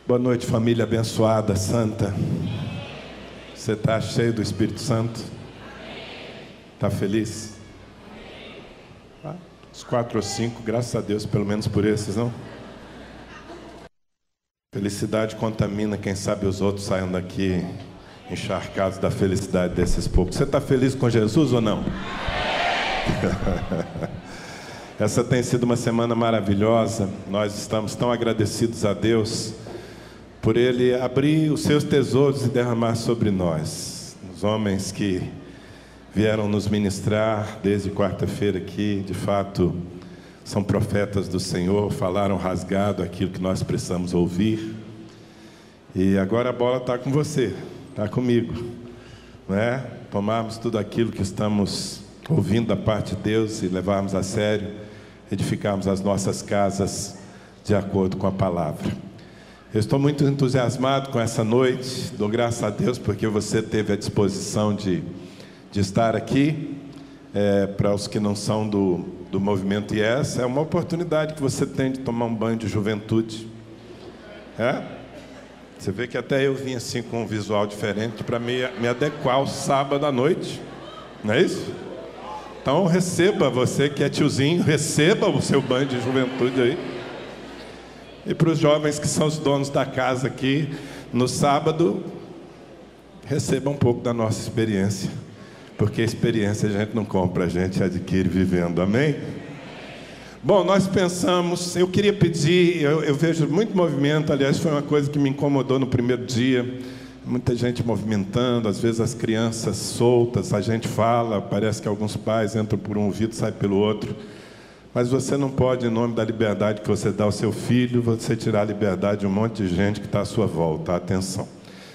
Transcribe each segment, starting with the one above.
Boa noite, família abençoada, santa. Você está cheio do Espírito Santo? Está feliz? Os 4 ou 5, graças a Deus, pelo menos por esses, não? Felicidade contamina, quem sabe os outros saiam daqui encharcados da felicidade desses poucos. Você está feliz com Jesus ou não? Essa tem sido uma semana maravilhosa. Nós estamos tão agradecidos a Deus por Ele abrir os seus tesouros e derramar sobre nós. Os homens que vieram nos ministrar desde quarta-feira aqui, de fato, são profetas do Senhor, falaram rasgado aquilo que nós precisamos ouvir. E agora a bola está com você, está comigo, não é? Tomarmos tudo aquilo que estamos ouvindo da parte de Deus e levarmos a sério, edificarmos as nossas casas de acordo com a palavra. Eu estou muito entusiasmado com essa noite, dou graças a Deus porque você teve a disposição de estar aqui. Para os que não são do movimento IES, é uma oportunidade que você tem de tomar um banho de juventude. Você vê que até eu vim assim com um visual diferente para me adequar ao sábado à noite, não é isso? Então receba, você que é tiozinho, receba o seu banho de juventude aí. E para os jovens que são os donos da casa aqui, no sábado, receba um pouco da nossa experiência. Porque a experiência a gente não compra, a gente adquire vivendo, amém? Bom, nós pensamos, eu queria pedir, eu vejo muito movimento, aliás, foi uma coisa que me incomodou no primeiro dia, muita gente movimentando, às vezes as crianças soltas, a gente fala, parece que alguns pais entram por um ouvido e saem pelo outro, mas você não pode, em nome da liberdade que você dá ao seu filho, você tirar a liberdade de um monte de gente que está à sua volta, atenção.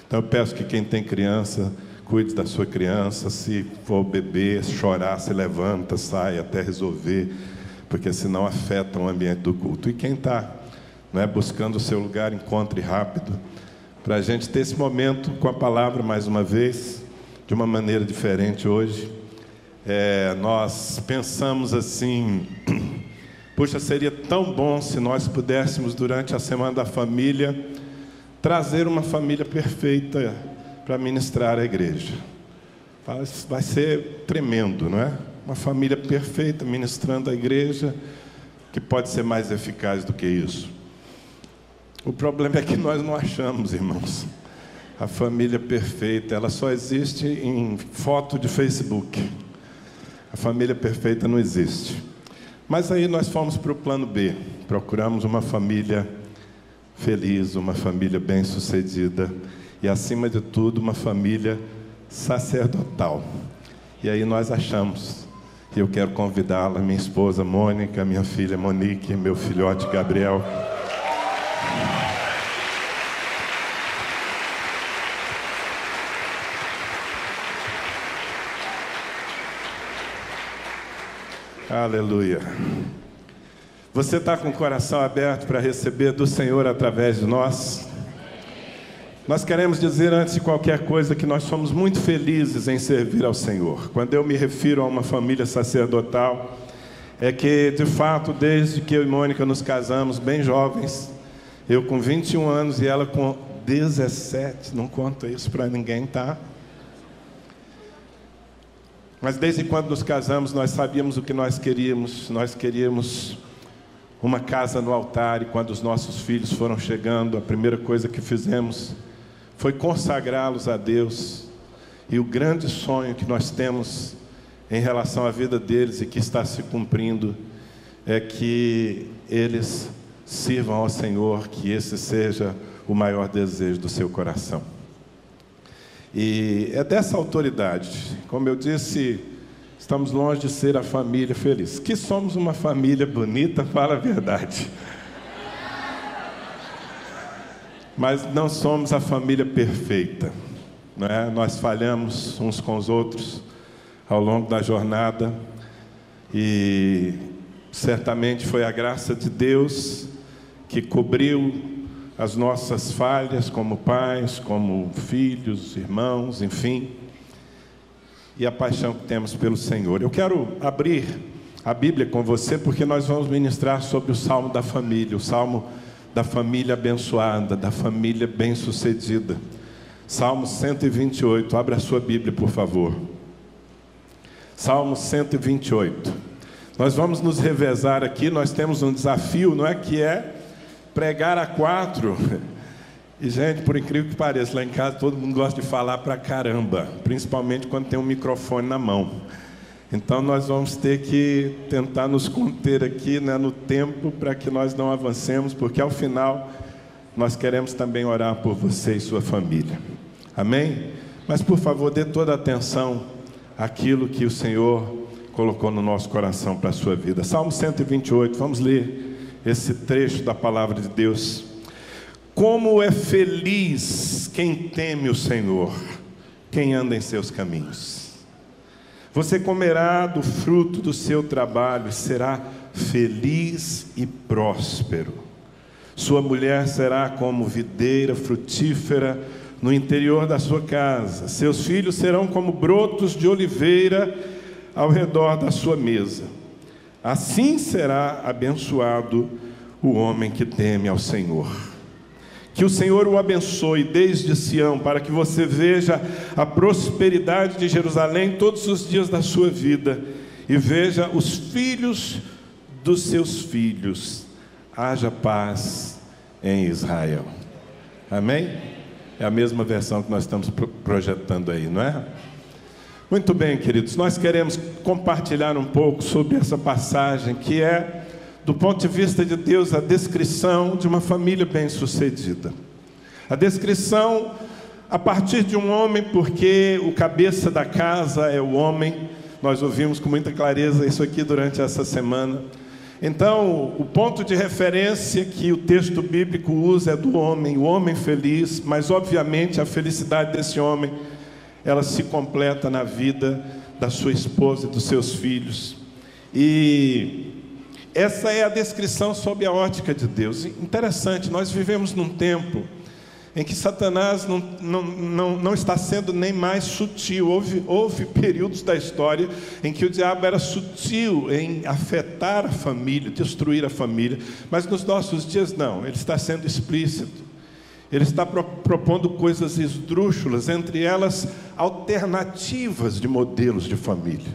Então eu peço que quem tem criança, cuide da sua criança, se for beber, chorar, se levanta, sai até resolver, porque senão afeta o ambiente do culto. E quem está buscando o seu lugar, encontre rápido, para a gente ter esse momento com a palavra mais uma vez, de uma maneira diferente hoje. Nós pensamos assim, puxa, seria tão bom se nós pudéssemos, durante a Semana da Família, trazer uma família perfeita para ministrar a igreja. Vai ser tremendo, não é? Uma família perfeita ministrando a igreja, que pode ser mais eficaz do que isso. O problema é que nós não achamos, irmãos. A família perfeita, ela só existe em foto de Facebook. A família perfeita não existe. Mas aí nós fomos para o plano B. Procuramos uma família feliz, uma família bem-sucedida, e, acima de tudo, uma família sacerdotal. E aí nós achamos. E eu quero convidá-la, minha esposa Mônica, minha filha Monique, meu filhote Gabriel. Aleluia. Você está com o coração aberto para receber do Senhor através de nós? Nós queremos dizer, antes de qualquer coisa, que nós somos muito felizes em servir ao Senhor. Quando eu me refiro a uma família sacerdotal, é que, de fato, desde que eu e Mônica nos casamos, bem jovens, eu com 21 anos e ela com 17, não conto isso para ninguém, tá? Mas desde quando nos casamos, nós sabíamos o que nós queríamos uma casa no altar, e quando os nossos filhos foram chegando, a primeira coisa que fizemos foi consagrá-los a Deus. E o grande sonho que nós temos em relação à vida deles e que está se cumprindo é que eles sirvam ao Senhor, que esse seja o maior desejo do seu coração. E é dessa autoridade, como eu disse, estamos longe de ser a família feliz. Que somos uma família bonita, fala a verdade. Mas não somos a família perfeita, não é? Nós falhamos uns com os outros ao longo da jornada, e certamente foi a graça de Deus que cobriu as nossas falhas como pais, como filhos, irmãos, enfim, e a paixão que temos pelo Senhor. Eu quero abrir a Bíblia com você, porque nós vamos ministrar sobre o Salmo da Família, o Salmo da família abençoada, da família bem-sucedida. Salmo 128, abra a sua Bíblia, por favor. Salmo 128. Nós vamos nos revezar aqui, nós temos um desafio, não é? Que é pregar a 4. E, gente, por incrível que pareça, lá em casa todo mundo gosta de falar pra caramba, principalmente quando tem um microfone na mão. Então nós vamos ter que tentar nos conter aqui, né, no tempo, para que nós não avancemos, porque ao final nós queremos também orar por você e sua família. Amém? Mas por favor, dê toda a atenção àquilo que o Senhor colocou no nosso coração para a sua vida. Salmo 128, vamos ler esse trecho da palavra de Deus. Como é feliz quem teme o Senhor, quem anda em seus caminhos. Você comerá do fruto do seu trabalho e será feliz e próspero. Sua mulher será como videira frutífera no interior da sua casa. Seus filhos serão como brotos de oliveira ao redor da sua mesa. Assim será abençoado o homem que teme ao Senhor. Que o Senhor o abençoe desde Sião, para que você veja a prosperidade de Jerusalém todos os dias da sua vida, e veja os filhos dos seus filhos. Haja paz em Israel. Amém? É a mesma versão que nós estamos projetando aí, não é? Muito bem, queridos, nós queremos compartilhar um pouco sobre essa passagem, que é, do ponto de vista de Deus, a descrição de uma família bem-sucedida. A descrição a partir de um homem, porque o cabeça da casa é o homem. Nós ouvimos com muita clareza isso aqui durante essa semana. Então, o ponto de referência que o texto bíblico usa é do homem, o homem feliz, mas obviamente a felicidade desse homem, ela se completa na vida da sua esposa e dos seus filhos. E essa é a descrição sob a ótica de Deus. Interessante, nós vivemos num tempo em que Satanás não está sendo nem mais sutil. Houve períodos da história em que o diabo era sutil em afetar a família, destruir a família, mas nos nossos dias não, ele está sendo explícito. Ele está propondo coisas esdrúxulas, entre elas alternativas de modelos de família.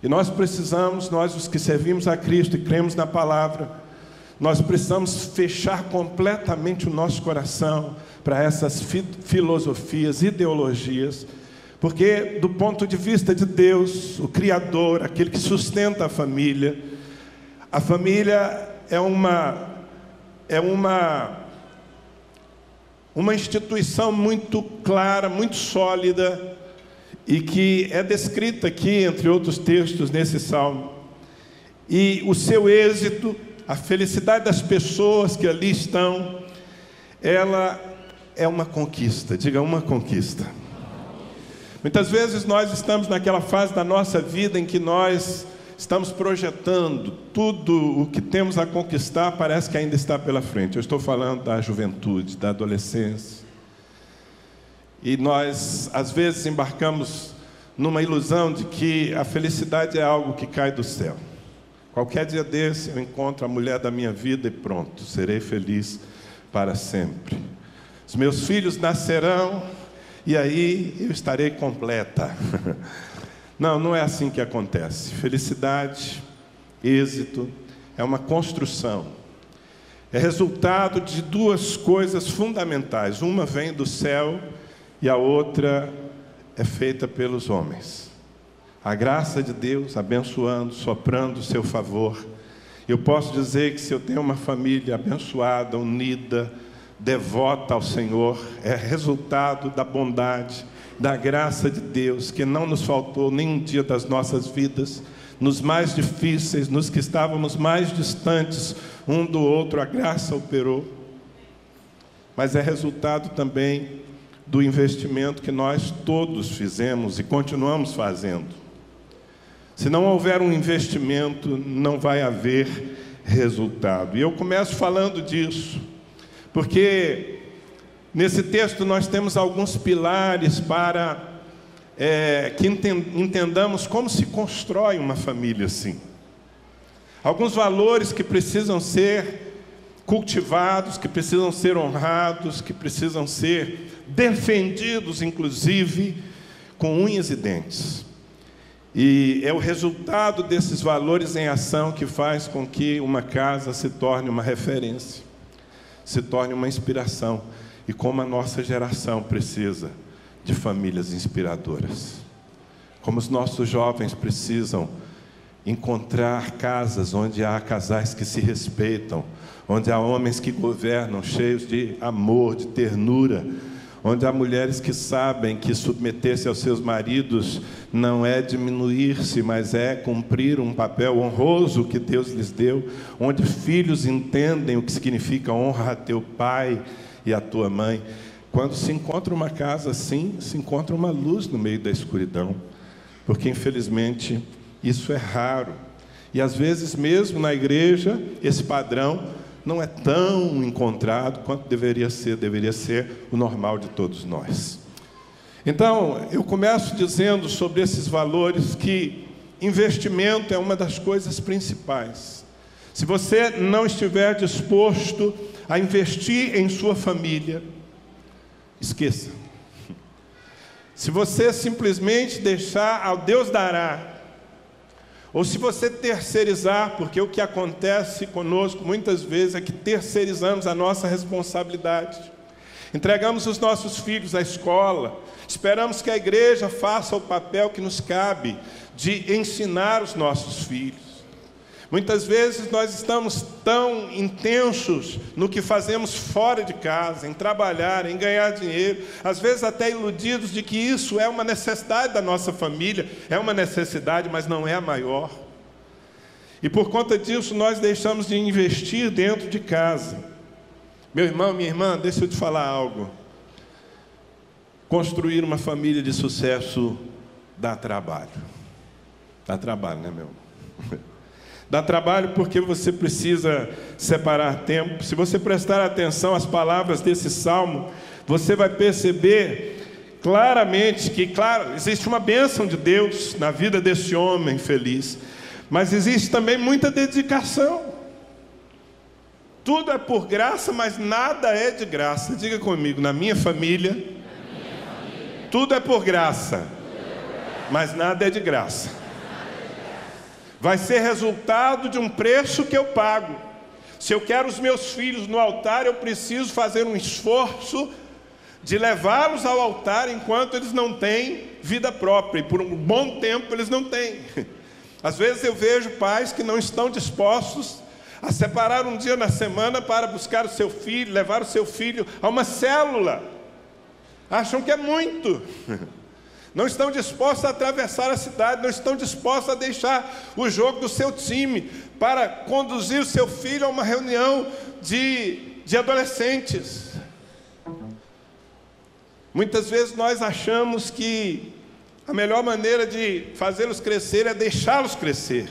E nós precisamos, nós os que servimos a Cristo e cremos na palavra, nós precisamos fechar completamente o nosso coração para essas filosofias, ideologias, porque do ponto de vista de Deus, o Criador, aquele que sustenta a família é uma instituição muito clara, muito sólida, e que é descrita aqui, entre outros textos, nesse salmo. E o seu êxito, a felicidade das pessoas que ali estão, ela é uma conquista. Diga, uma conquista. Muitas vezes nós estamos naquela fase da nossa vida em que nós estamos projetando tudo o que temos a conquistar, parece que ainda está pela frente. Eu estou falando da juventude, da adolescência. E nós, às vezes, embarcamos numa ilusão de que a felicidade é algo que cai do céu. Qualquer dia desse eu encontro a mulher da minha vida e pronto, serei feliz para sempre. Os meus filhos nascerão e aí eu estarei completa. Não, não é assim que acontece. Felicidade, êxito, é uma construção. É resultado de duas coisas fundamentais. Uma vem do céu e a outra é feita pelos homens. A graça de Deus abençoando, soprando o seu favor. Eu posso dizer que se eu tenho uma família abençoada, unida, devota ao Senhor, é resultado da bondade, da graça de Deus, que não nos faltou nenhum dia das nossas vidas, nos mais difíceis, nos que estávamos mais distantes um do outro, a graça operou. Mas é resultado também do investimento que nós todos fizemos e continuamos fazendo. Se não houver um investimento, não vai haver resultado. E eu começo falando disso, porque nesse texto nós temos alguns pilares para que entendamos como se constrói uma família assim. Alguns valores que precisam ser cultivados, que precisam ser honrados, que precisam ser defendidos, inclusive, com unhas e dentes. E é o resultado desses valores em ação que faz com que uma casa se torne uma referência, se torne uma inspiração. E como a nossa geração precisa de famílias inspiradoras. Como os nossos jovens precisam encontrar casas onde há casais que se respeitam, onde há homens que governam, cheios de amor, de ternura, onde há mulheres que sabem que submeter-se aos seus maridos não é diminuir-se, mas é cumprir um papel honroso que Deus lhes deu, onde filhos entendem o que significa honra a teu pai e a tua mãe. Quando se encontra uma casa assim, se encontra uma luz no meio da escuridão, porque infelizmente isso é raro. E às vezes mesmo na igreja, esse padrão não é tão encontrado quanto deveria ser o normal de todos nós. Então, eu começo dizendo sobre esses valores que investimento é uma das coisas principais. Se você não estiver disposto a investir em sua família, esqueça. Se você simplesmente deixar ao Deus dará, ou se você terceirizar, porque o que acontece conosco muitas vezes é que terceirizamos a nossa responsabilidade. Entregamos os nossos filhos à escola, esperamos que a igreja faça o papel que nos cabe de ensinar os nossos filhos. Muitas vezes nós estamos tão intensos no que fazemos fora de casa, em trabalhar, em ganhar dinheiro, às vezes até iludidos de que isso é uma necessidade da nossa família, é uma necessidade, mas não é a maior. E por conta disso nós deixamos de investir dentro de casa. Meu irmão, minha irmã, deixa eu te falar algo. Construir uma família de sucesso dá trabalho. Dá trabalho, né, meu irmão? Dá trabalho porque você precisa separar tempo. Se você prestar atenção às palavras desse salmo, você vai perceber claramente que, claro, existe uma bênção de Deus na vida desse homem feliz, mas existe também muita dedicação. Tudo é por graça, mas nada é de graça. Diga comigo, na minha família, tudo é por graça, mas nada é de graça. Vai ser resultado de um preço que eu pago. Se eu quero os meus filhos no altar, eu preciso fazer um esforço de levá-los ao altar enquanto eles não têm vida própria. E por um bom tempo eles não têm. Às vezes eu vejo pais que não estão dispostos a separar um dia na semana para buscar o seu filho, levar o seu filho a uma célula. Acham que é muito. Não estão dispostos a atravessar a cidade, não estão dispostos a deixar o jogo do seu time para conduzir o seu filho a uma reunião de adolescentes. Muitas vezes nós achamos que a melhor maneira de fazê-los crescer é deixá-los crescer.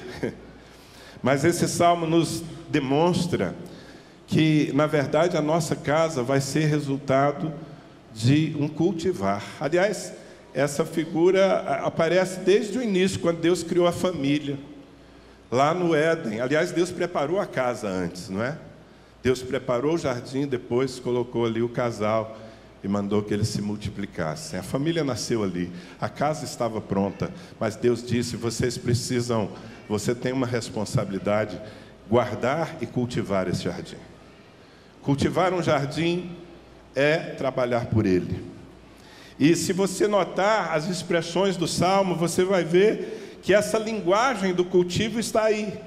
Mas esse salmo nos demonstra que, na verdade, a nossa casa vai ser resultado de um cultivar. Aliás, essa figura aparece desde o início, quando Deus criou a família, lá no Éden. Aliás, Deus preparou a casa antes, não é? Deus preparou o jardim, depois colocou ali o casal e mandou que eles se multiplicassem. A família nasceu ali, a casa estava pronta, mas Deus disse, você tem uma responsabilidade, guardar e cultivar esse jardim. Cultivar um jardim é trabalhar por ele. E se você notar as expressões do Salmo, você vai ver que essa linguagem do cultivo está aí.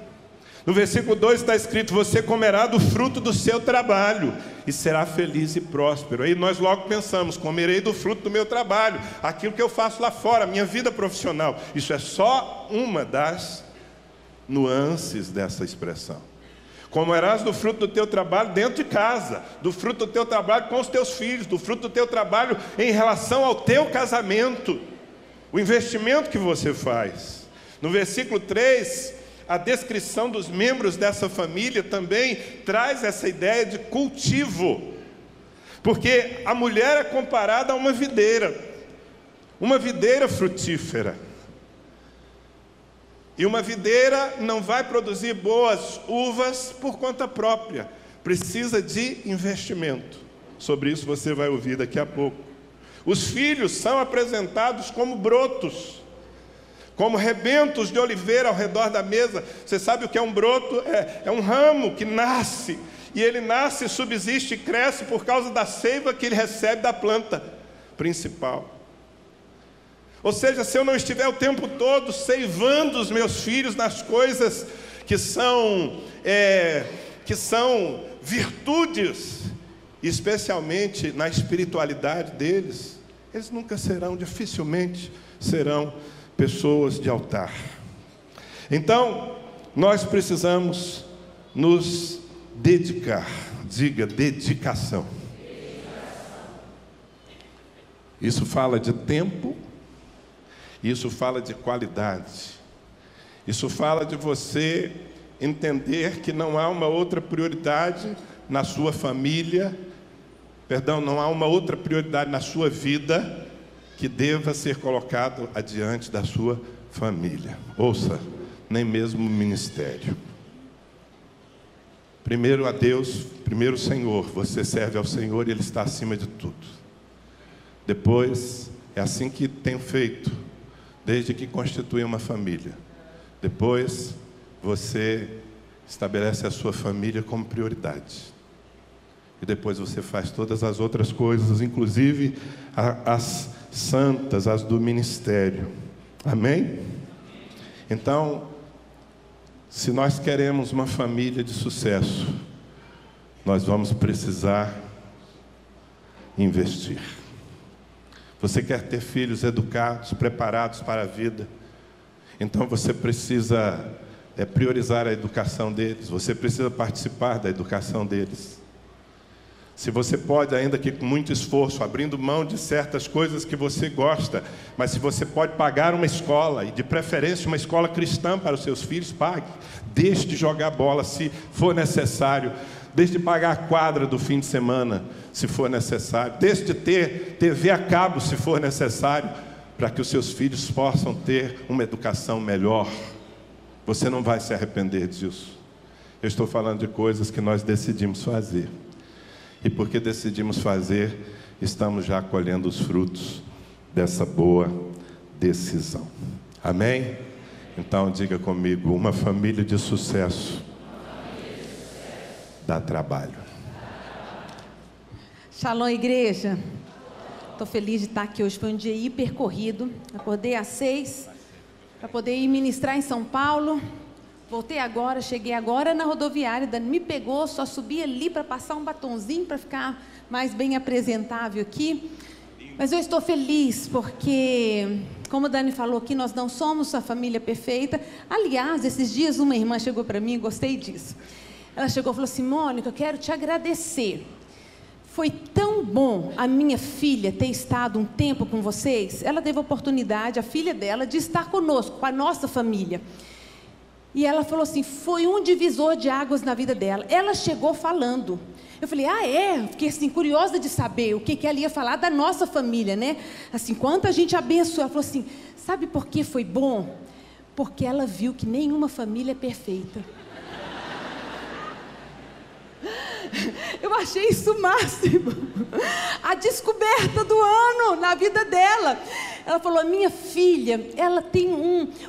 No versículo 2 está escrito, você comerá do fruto do seu trabalho e será feliz e próspero. Aí nós logo pensamos, comerei do fruto do meu trabalho, aquilo que eu faço lá fora, minha vida profissional. Isso é só uma das nuances dessa expressão. Comerás do fruto do teu trabalho dentro de casa, do fruto do teu trabalho com os teus filhos, do fruto do teu trabalho em relação ao teu casamento, o investimento que você faz. No versículo 3, a descrição dos membros dessa família também traz essa ideia de cultivo, porque a mulher é comparada a uma videira frutífera. E uma videira não vai produzir boas uvas por conta própria, precisa de investimento. Sobre isso você vai ouvir daqui a pouco. Os filhos são apresentados como brotos, como rebentos de oliveira ao redor da mesa. Você sabe o que é um broto? É um ramo que nasce, e ele nasce, subsiste e cresce por causa da seiva que ele recebe da planta principal. Ou seja, se eu não estiver o tempo todo seivando os meus filhos nas coisas que são virtudes, especialmente na espiritualidade deles, eles nunca serão, dificilmente serão pessoas de altar. Então, nós precisamos nos dedicar. Diga, dedicação. Isso fala de tempo, isso fala de qualidade, isso fala de você entender que não há uma outra prioridade na sua família, não há uma outra prioridade na sua vida que deva ser colocado adiante da sua família. Ouça, nem mesmo o ministério. Primeiro a Deus, primeiro o Senhor. Você serve ao Senhor e Ele está acima de tudo. Depois, é assim que tenho feito, desde que constitui uma família. Depois, você estabelece a sua família como prioridade. E depois você faz todas as outras coisas, inclusive as santas, as do ministério. Amém? Então, se nós queremos uma família de sucesso, nós vamos precisar investir. Você quer ter filhos educados, preparados para a vida, então você precisa priorizar a educação deles, você precisa participar da educação deles. Se você pode, ainda que com muito esforço, abrindo mão de certas coisas que você gosta, mas se você pode pagar uma escola, e de preferência uma escola cristã para os seus filhos, pague. Deixe de jogar bola se for necessário. Deixe de pagar a quadra do fim de semana, se for necessário. Deixe de ter TV a cabo, se for necessário, para que os seus filhos possam ter uma educação melhor. Você não vai se arrepender disso. Eu estou falando de coisas que nós decidimos fazer. E porque decidimos fazer, estamos já colhendo os frutos dessa boa decisão. Amém? Então diga comigo, uma família de sucesso dá trabalho. Shalom, igreja. Estou feliz de estar aqui hoje. Foi um dia hiper corrido. Acordei às 6 para poder ir ministrar em São Paulo. Voltei agora, cheguei agora na rodoviária, Dani me pegou, só subi ali para passar um batonzinho para ficar mais bem apresentável aqui. Mas eu estou feliz porque, como a Dani falou aqui, nós não somos a família perfeita. Aliás, esses dias uma irmã chegou para mim, gostei disso. Ela chegou e falou assim, Mônica, eu quero te agradecer. Foi tão bom a minha filha ter estado um tempo com vocês. Ela teve a oportunidade, a filha dela, de estar conosco, com a nossa família. E ela falou assim, foi um divisor de águas na vida dela. Ela chegou falando. Eu falei, fiquei assim, curiosa de saber o que ela ia falar da nossa família, né? Assim, quanta gente abençoou. Ela falou assim, sabe por que foi bom? Porque ela viu que nenhuma família é perfeita. Eu achei isso o máximo. A descoberta do ano na vida dela. Ela falou, a minha filha, ela tem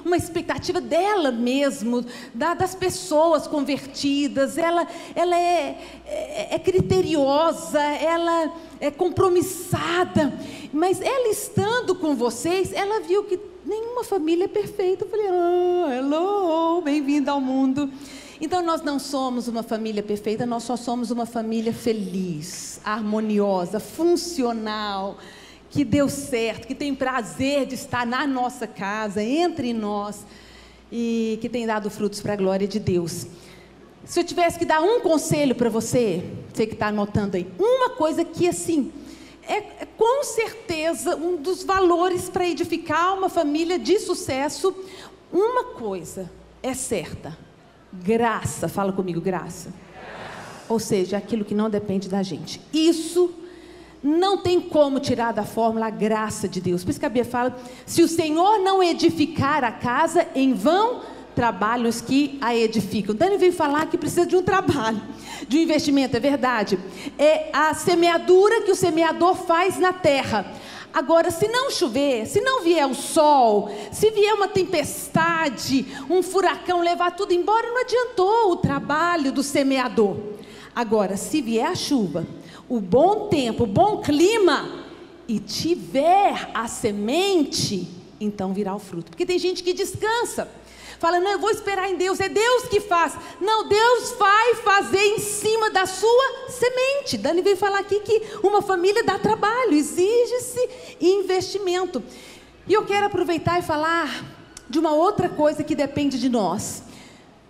uma expectativa dela mesmo, das pessoas convertidas, ela é criteriosa, ela é compromissada, mas ela estando com vocês, ela viu que nenhuma família é perfeita. Eu falei, hello, bem-vinda ao mundo. Então nós não somos uma família perfeita, nós só somos uma família feliz, harmoniosa, funcional, que deu certo, que tem prazer de estar na nossa casa, entre nós, e que tem dado frutos para a glória de Deus. Se eu tivesse que dar um conselho para você que está anotando aí, uma coisa que assim, é com certeza um dos valores para edificar uma família de sucesso, uma coisa é certa, graça, fala comigo, graça. Ou seja, aquilo que não depende da gente. Isso não tem como tirar da fórmula a graça de Deus. Por isso que a Bíblia fala, se o Senhor não edificar a casa, em vão trabalhos que a edificam. Dani veio falar que precisa de um trabalho, de um investimento, é verdade. É a semeadura que o semeador faz na terra. Agora, se não chover, se não vier o sol, se vier uma tempestade, um furacão levar tudo embora, não adiantou o trabalho do semeador. Agora, se vier a chuva, o bom tempo, o bom clima, e tiver a semente, então virá o fruto. Porque tem gente que descansa, fala, não, eu vou esperar em Deus, é Deus que faz. Não, Deus vai fazer em cima da sua semente. Dani veio falar aqui que uma família dá trabalho, exige-se investimento. E eu quero aproveitar e falar de uma outra coisa que depende de nós.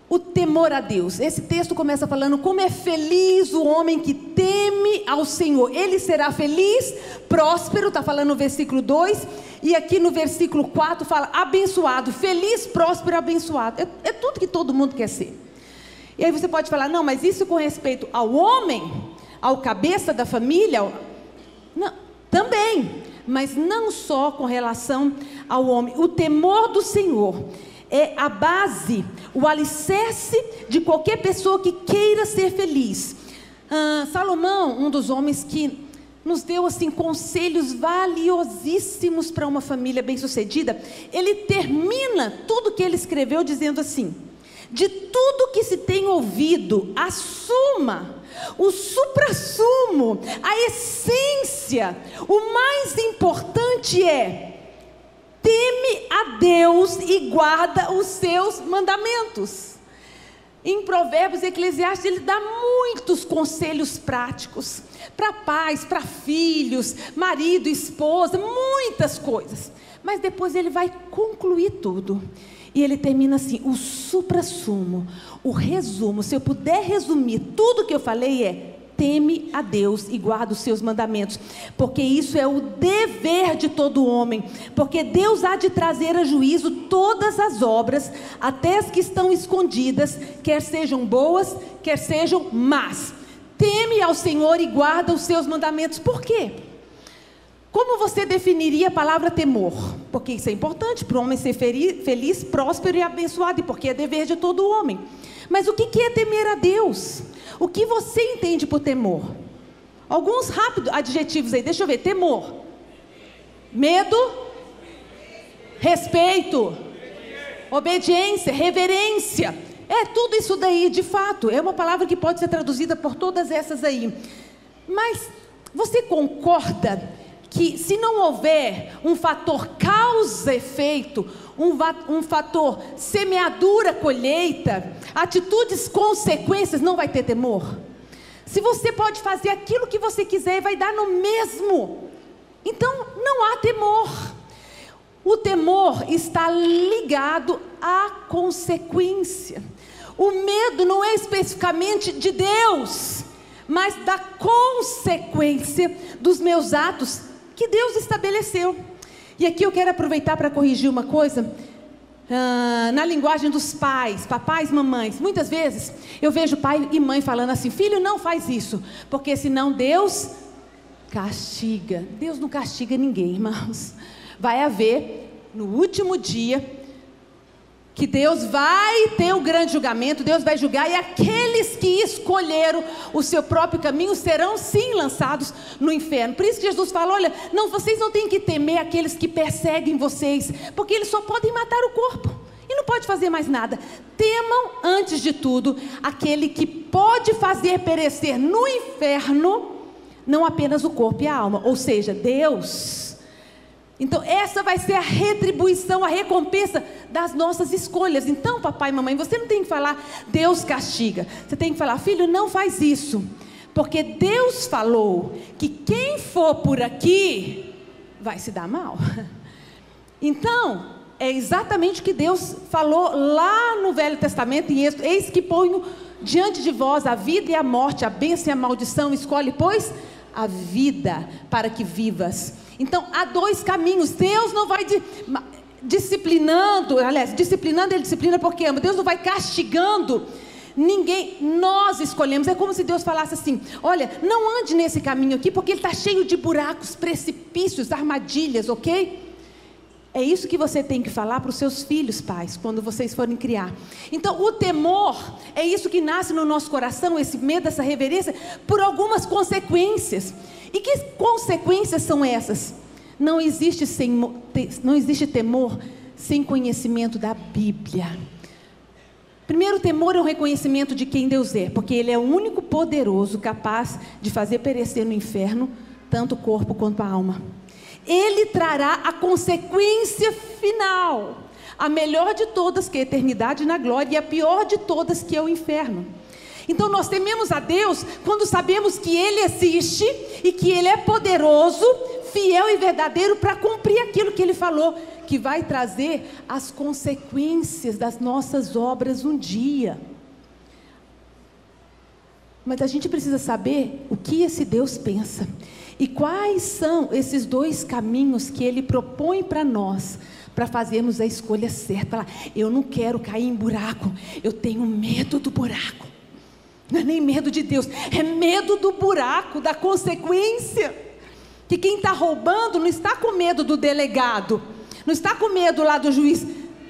O temor a Deus. Esse texto começa falando como é feliz o homem que teme ao Senhor. Ele será feliz, próspero, está falando no versículo 2. E aqui no versículo 4 fala abençoado, feliz, próspero, abençoado. É tudo que todo mundo quer ser. E aí você pode falar, não, mas isso com respeito ao homem, ao cabeça da família? Não, também, mas não só com relação ao homem. O temor do Senhor é a base, o alicerce de qualquer pessoa que queira ser feliz. Salomão, um dos homens que nos deu assim conselhos valiosíssimos para uma família bem-sucedida, ele termina tudo que ele escreveu dizendo assim: de tudo que se tem ouvido, a suma, o suprassumo, a essência, o mais importante é: teme a Deus e guarda os seus mandamentos. Em Provérbios e Eclesiastes ele dá muitos conselhos práticos para pais, para filhos, marido, esposa, muitas coisas. Mas depois ele vai concluir tudo. E ele termina assim: o suprassumo, o resumo, se eu puder resumir tudo que eu falei é: teme a Deus e guarda os seus mandamentos, porque isso é o dever de todo homem, porque Deus há de trazer a juízo todas as obras, até as que estão escondidas, quer sejam boas, quer sejam más. Teme ao Senhor e guarda os seus mandamentos. Por quê? Como você definiria a palavra temor? Porque isso é importante para o homem ser feliz, próspero e abençoado, e porque é dever de todo homem. Mas o que é temer a Deus? O que você entende por temor? Alguns rápidos adjetivos aí, deixa eu ver. Temor, medo, respeito, obediência, reverência. É tudo isso daí, de fato. É uma palavra que pode ser traduzida por todas essas aí. Mas você concorda que se não houver um fator causa-efeito, um fator semeadura, colheita, atitudes, consequências, não vai ter temor? Se você pode fazer aquilo que você quiser e vai dar no mesmo, então não há temor. O temor está ligado à consequência. O medo não é especificamente de Deus, mas da consequência dos meus atos que Deus estabeleceu. E aqui eu quero aproveitar para corrigir uma coisa, na linguagem dos pais, papais, mamães. Muitas vezes eu vejo pai e mãe falando assim: filho, não faz isso, porque senão Deus castiga. Deus não castiga ninguém, irmãos. Vai haver no último dia que Deus vai ter o grande julgamento, Deus vai julgar, e aqueles que escolheram o seu próprio caminho serão sim lançados no inferno. Por isso que Jesus fala: olha, não, vocês não têm que temer aqueles que perseguem vocês, porque eles só podem matar o corpo e não pode fazer mais nada. Temam antes de tudo aquele que pode fazer perecer no inferno não apenas o corpo e a alma, ou seja, Deus. Então essa vai ser a retribuição, a recompensa das nossas escolhas. Então, papai e mamãe, você não tem que falar Deus castiga. Você tem que falar: filho, não faz isso, porque Deus falou que quem for por aqui vai se dar mal. Então, é exatamente o que Deus falou lá no Velho Testamento, em Êxodo: eis que ponho diante de vós a vida e a morte, a bênção e a maldição, escolhe, pois, a vida para que vivas. Então há dois caminhos. Deus não vai disciplinando, aliás, disciplinando, Ele disciplina porque ama. Deus não vai castigando ninguém, nós escolhemos. É como se Deus falasse assim: olha, não ande nesse caminho aqui, porque ele está cheio de buracos, precipícios, armadilhas, ok? É isso que você tem que falar para os seus filhos, pais, quando vocês forem criar. Então, o temor é isso que nasce no nosso coração, esse medo, essa reverência, por algumas consequências. E que consequências são essas? Não existe temor sem conhecimento da Bíblia. Primeiro, o temor é o reconhecimento de quem Deus é, porque Ele é o único poderoso capaz de fazer perecer no inferno tanto o corpo quanto a alma. Ele trará a consequência final, a melhor de todas, que é a eternidade na glória, e a pior de todas, que é o inferno. Então nós tememos a Deus quando sabemos que Ele existe e que Ele é poderoso, fiel e verdadeiro para cumprir aquilo que Ele falou, que vai trazer as consequências das nossas obras um dia. Mas a gente precisa saber o que esse Deus pensa. E quais são esses dois caminhos que Ele propõe para nós, para fazermos a escolha certa? Eu não quero cair em buraco, eu tenho medo do buraco. Não é nem medo de Deus, é medo do buraco, da consequência. Que quem está roubando não está com medo do delegado, não está com medo lá do juiz,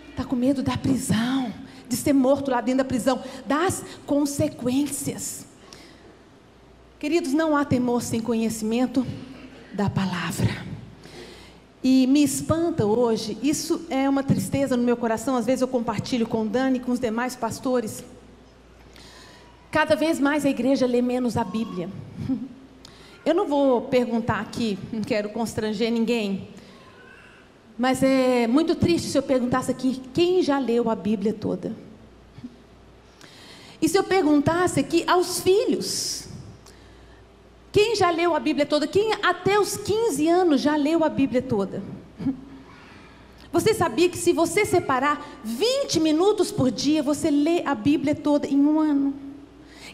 está com medo da prisão, de ser morto lá dentro da prisão, das consequências. Queridos, não há temor sem conhecimento da palavra. E me espanta hoje, isso é uma tristeza no meu coração, às vezes eu compartilho com o Dani, com os demais pastores. Cada vez mais a igreja lê menos a Bíblia. Eu não vou perguntar aqui, não quero constranger ninguém, mas é muito triste se eu perguntasse aqui, quem já leu a Bíblia toda? E se eu perguntasse aqui aos filhos, quem já leu a Bíblia toda? Quem até os 15 anos já leu a Bíblia toda? Você sabia que se você separar 20 minutos por dia, você lê a Bíblia toda em um ano?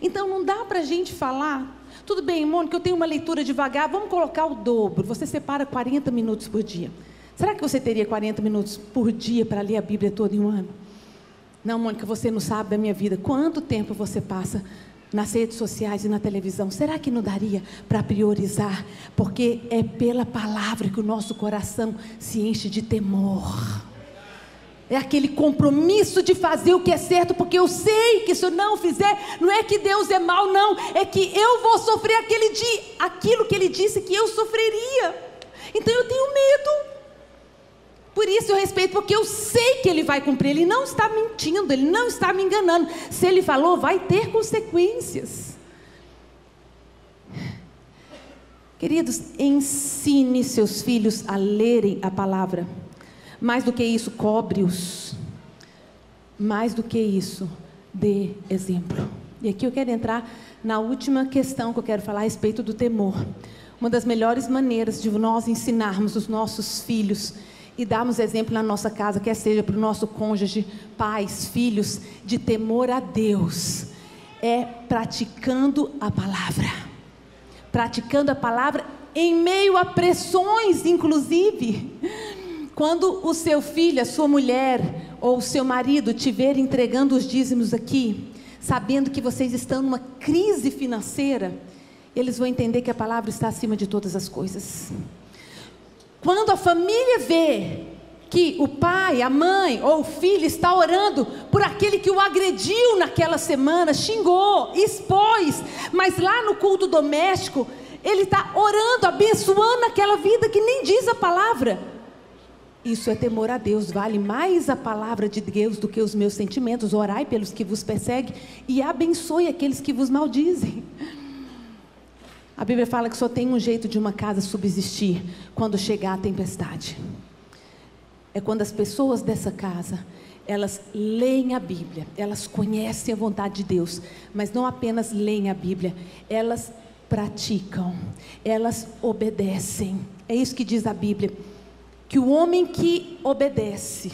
Então não dá para a gente falar, tudo bem, Mônica, eu tenho uma leitura devagar, vamos colocar o dobro, você separa 40 minutos por dia. Será que você teria 40 minutos por dia para ler a Bíblia toda em um ano? Não, Mônica, você não sabe da minha vida, quanto tempo você passa nas redes sociais e na televisão? Será que não daria para priorizar? Porque é pela palavra que o nosso coração se enche de temor. É aquele compromisso de fazer o que é certo, porque eu sei que se eu não fizer, não é que Deus é mau, não, é que eu vou sofrer aquilo que Ele disse que eu sofreria. Então eu tenho medo. Por isso eu respeito, porque eu sei que Ele vai cumprir. Ele não está mentindo, Ele não está me enganando. Se Ele falou, vai ter consequências. Queridos, ensine seus filhos a lerem a palavra. Mais do que isso, cobre-os. Mais do que isso, dê exemplo. E aqui eu quero entrar na última questão que eu quero falar a respeito do temor. Uma das melhores maneiras de nós ensinarmos os nossos filhos e darmos exemplo na nossa casa, quer seja para o nosso cônjuge, pais, filhos, de temor a Deus, é praticando a palavra. Praticando a palavra em meio a pressões, inclusive. Quando o seu filho, a sua mulher ou o seu marido te ver entregando os dízimos aqui, sabendo que vocês estão numa crise financeira, eles vão entender que a palavra está acima de todas as coisas. Quando a família vê que o pai, a mãe ou o filho está orando por aquele que o agrediu naquela semana, xingou, expôs, mas lá no culto doméstico, ele está orando, abençoando aquela vida que nem diz a palavra. Isso é temor a Deus, vale mais a palavra de Deus do que os meus sentimentos. Orai pelos que vos perseguem e abençoe aqueles que vos maldizem. A Bíblia fala que só tem um jeito de uma casa subsistir, quando chegar a tempestade. É quando as pessoas dessa casa, elas leem a Bíblia, elas conhecem a vontade de Deus, mas não apenas leem a Bíblia, elas praticam, elas obedecem. É isso que diz a Bíblia, que o homem que obedece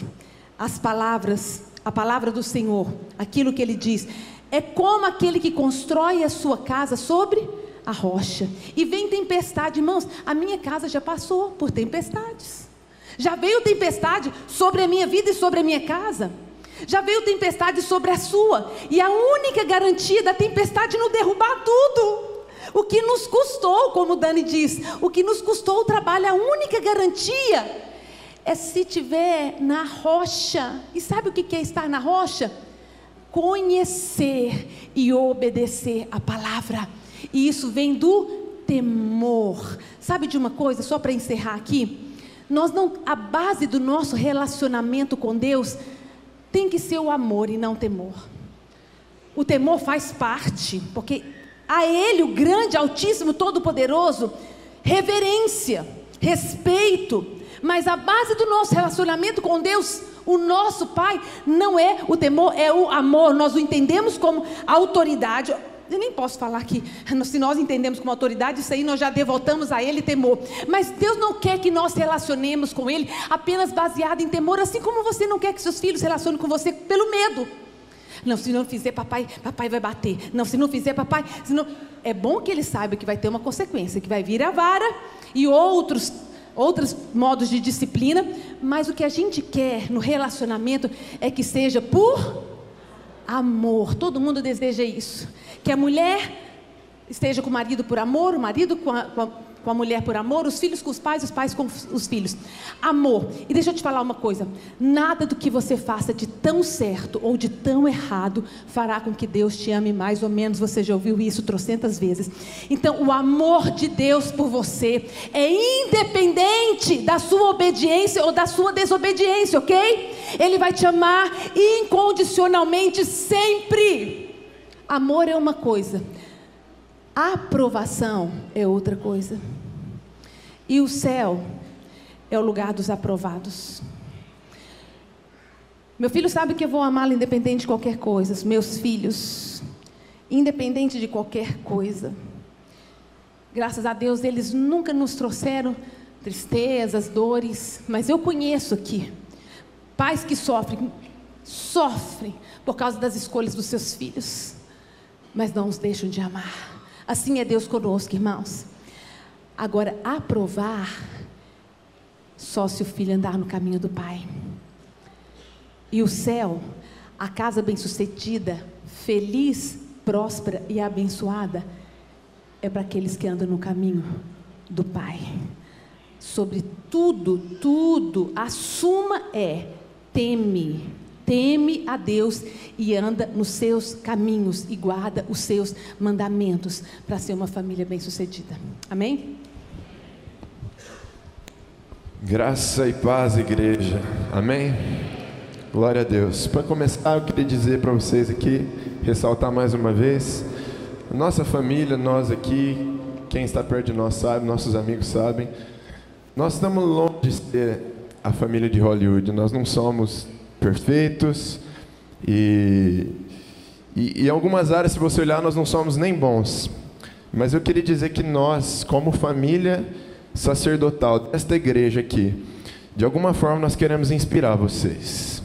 as palavras, a palavra do Senhor, aquilo que Ele diz, é como aquele que constrói a sua casa sobre a rocha, e vem tempestade. Irmãos, a minha casa já passou por tempestades, já veio tempestade sobre a minha vida e sobre a minha casa, já veio tempestade sobre a sua, e a única garantia da tempestade não derrubar tudo, o que nos custou, como o Dani diz, o que nos custou o trabalho, a única garantia é se tiver na rocha. E sabe o que é estar na rocha? Conhecer e obedecer a palavra. E isso vem do temor. Sabe de uma coisa, só para encerrar aqui? A base do nosso relacionamento com Deus tem que ser o amor e não o temor. O temor faz parte, porque a Ele, o grande, altíssimo, todo-poderoso, reverência, respeito. Mas a base do nosso relacionamento com Deus, o nosso Pai, não é o temor, é o amor. Nós o entendemos como autoridade. Eu nem posso falar que, se nós entendemos como autoridade, isso aí nós já devotamos a Ele temor. Mas Deus não quer que nós relacionemos com Ele apenas baseado em temor, assim como você não quer que seus filhos se relacionem com você pelo medo. Não, se não fizer, papai vai bater. Não, se não fizer, papai... É bom que ele saiba que vai ter uma consequência, que vai vir a vara e outros modos de disciplina. Mas o que a gente quer no relacionamento é que seja por amor. Todo mundo deseja isso. Que a mulher esteja com o marido por amor, o marido com a mulher por amor, os filhos com os pais com os filhos. Amor. E deixa eu te falar uma coisa. Nada do que você faça de tão certo ou de tão errado fará com que Deus te ame mais ou menos. Você já ouviu isso trocentas vezes. Então, o amor de Deus por você é independente da sua obediência ou da sua desobediência, ok? Ele vai te amar incondicionalmente sempre. Amor é uma coisa, aprovação é outra coisa. E o céu é o lugar dos aprovados. Meu filho sabe que eu vou amá-lo independente de qualquer coisa. Meus filhos, independente de qualquer coisa. Graças a Deus, eles nunca nos trouxeram tristezas, dores. Mas eu conheço aqui pais que sofrem por causa das escolhas dos seus filhos, mas não os deixam de amar. Assim é Deus conosco, irmãos. Agora, aprovar só se o filho andar no caminho do Pai. E o céu, a casa bem-sucedida, feliz, próspera e abençoada, é para aqueles que andam no caminho do Pai. Sobre tudo, a suma é: teme a Deus e anda nos seus caminhos e guarda os seus mandamentos para ser uma família bem-sucedida. Amém? Graça e paz, igreja. Amém? Glória a Deus. Para começar, eu queria dizer para vocês aqui, ressaltar mais uma vez, nossa família, nós aqui, quem está perto de nós sabe, nossos amigos sabem, nós estamos longe de ser a família de Hollywood. Nós não somos perfeitos e em algumas áreas, se você olhar, nós não somos nem bons. Mas eu queria dizer que nós, como família sacerdotal desta igreja aqui, de alguma forma nós queremos inspirar vocês.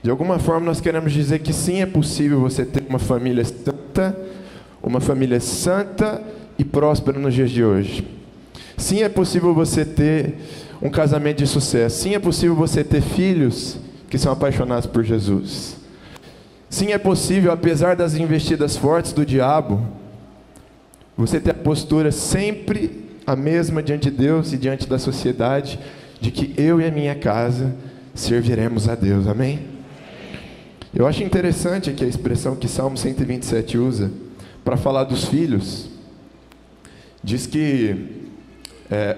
De alguma forma nós queremos dizer que sim, é possível você ter uma família santa e próspera nos dias de hoje. Sim, é possível você ter um casamento de sucesso. Sim, é possível você ter filhos que são apaixonados por Jesus. Sim, é possível, apesar das investidas fortes do diabo, você ter a postura sempre a mesma diante de Deus e diante da sociedade, de que eu e a minha casa serviremos a Deus. Amém? Eu acho interessante aqui a expressão que Salmo 127 usa para falar dos filhos. Diz que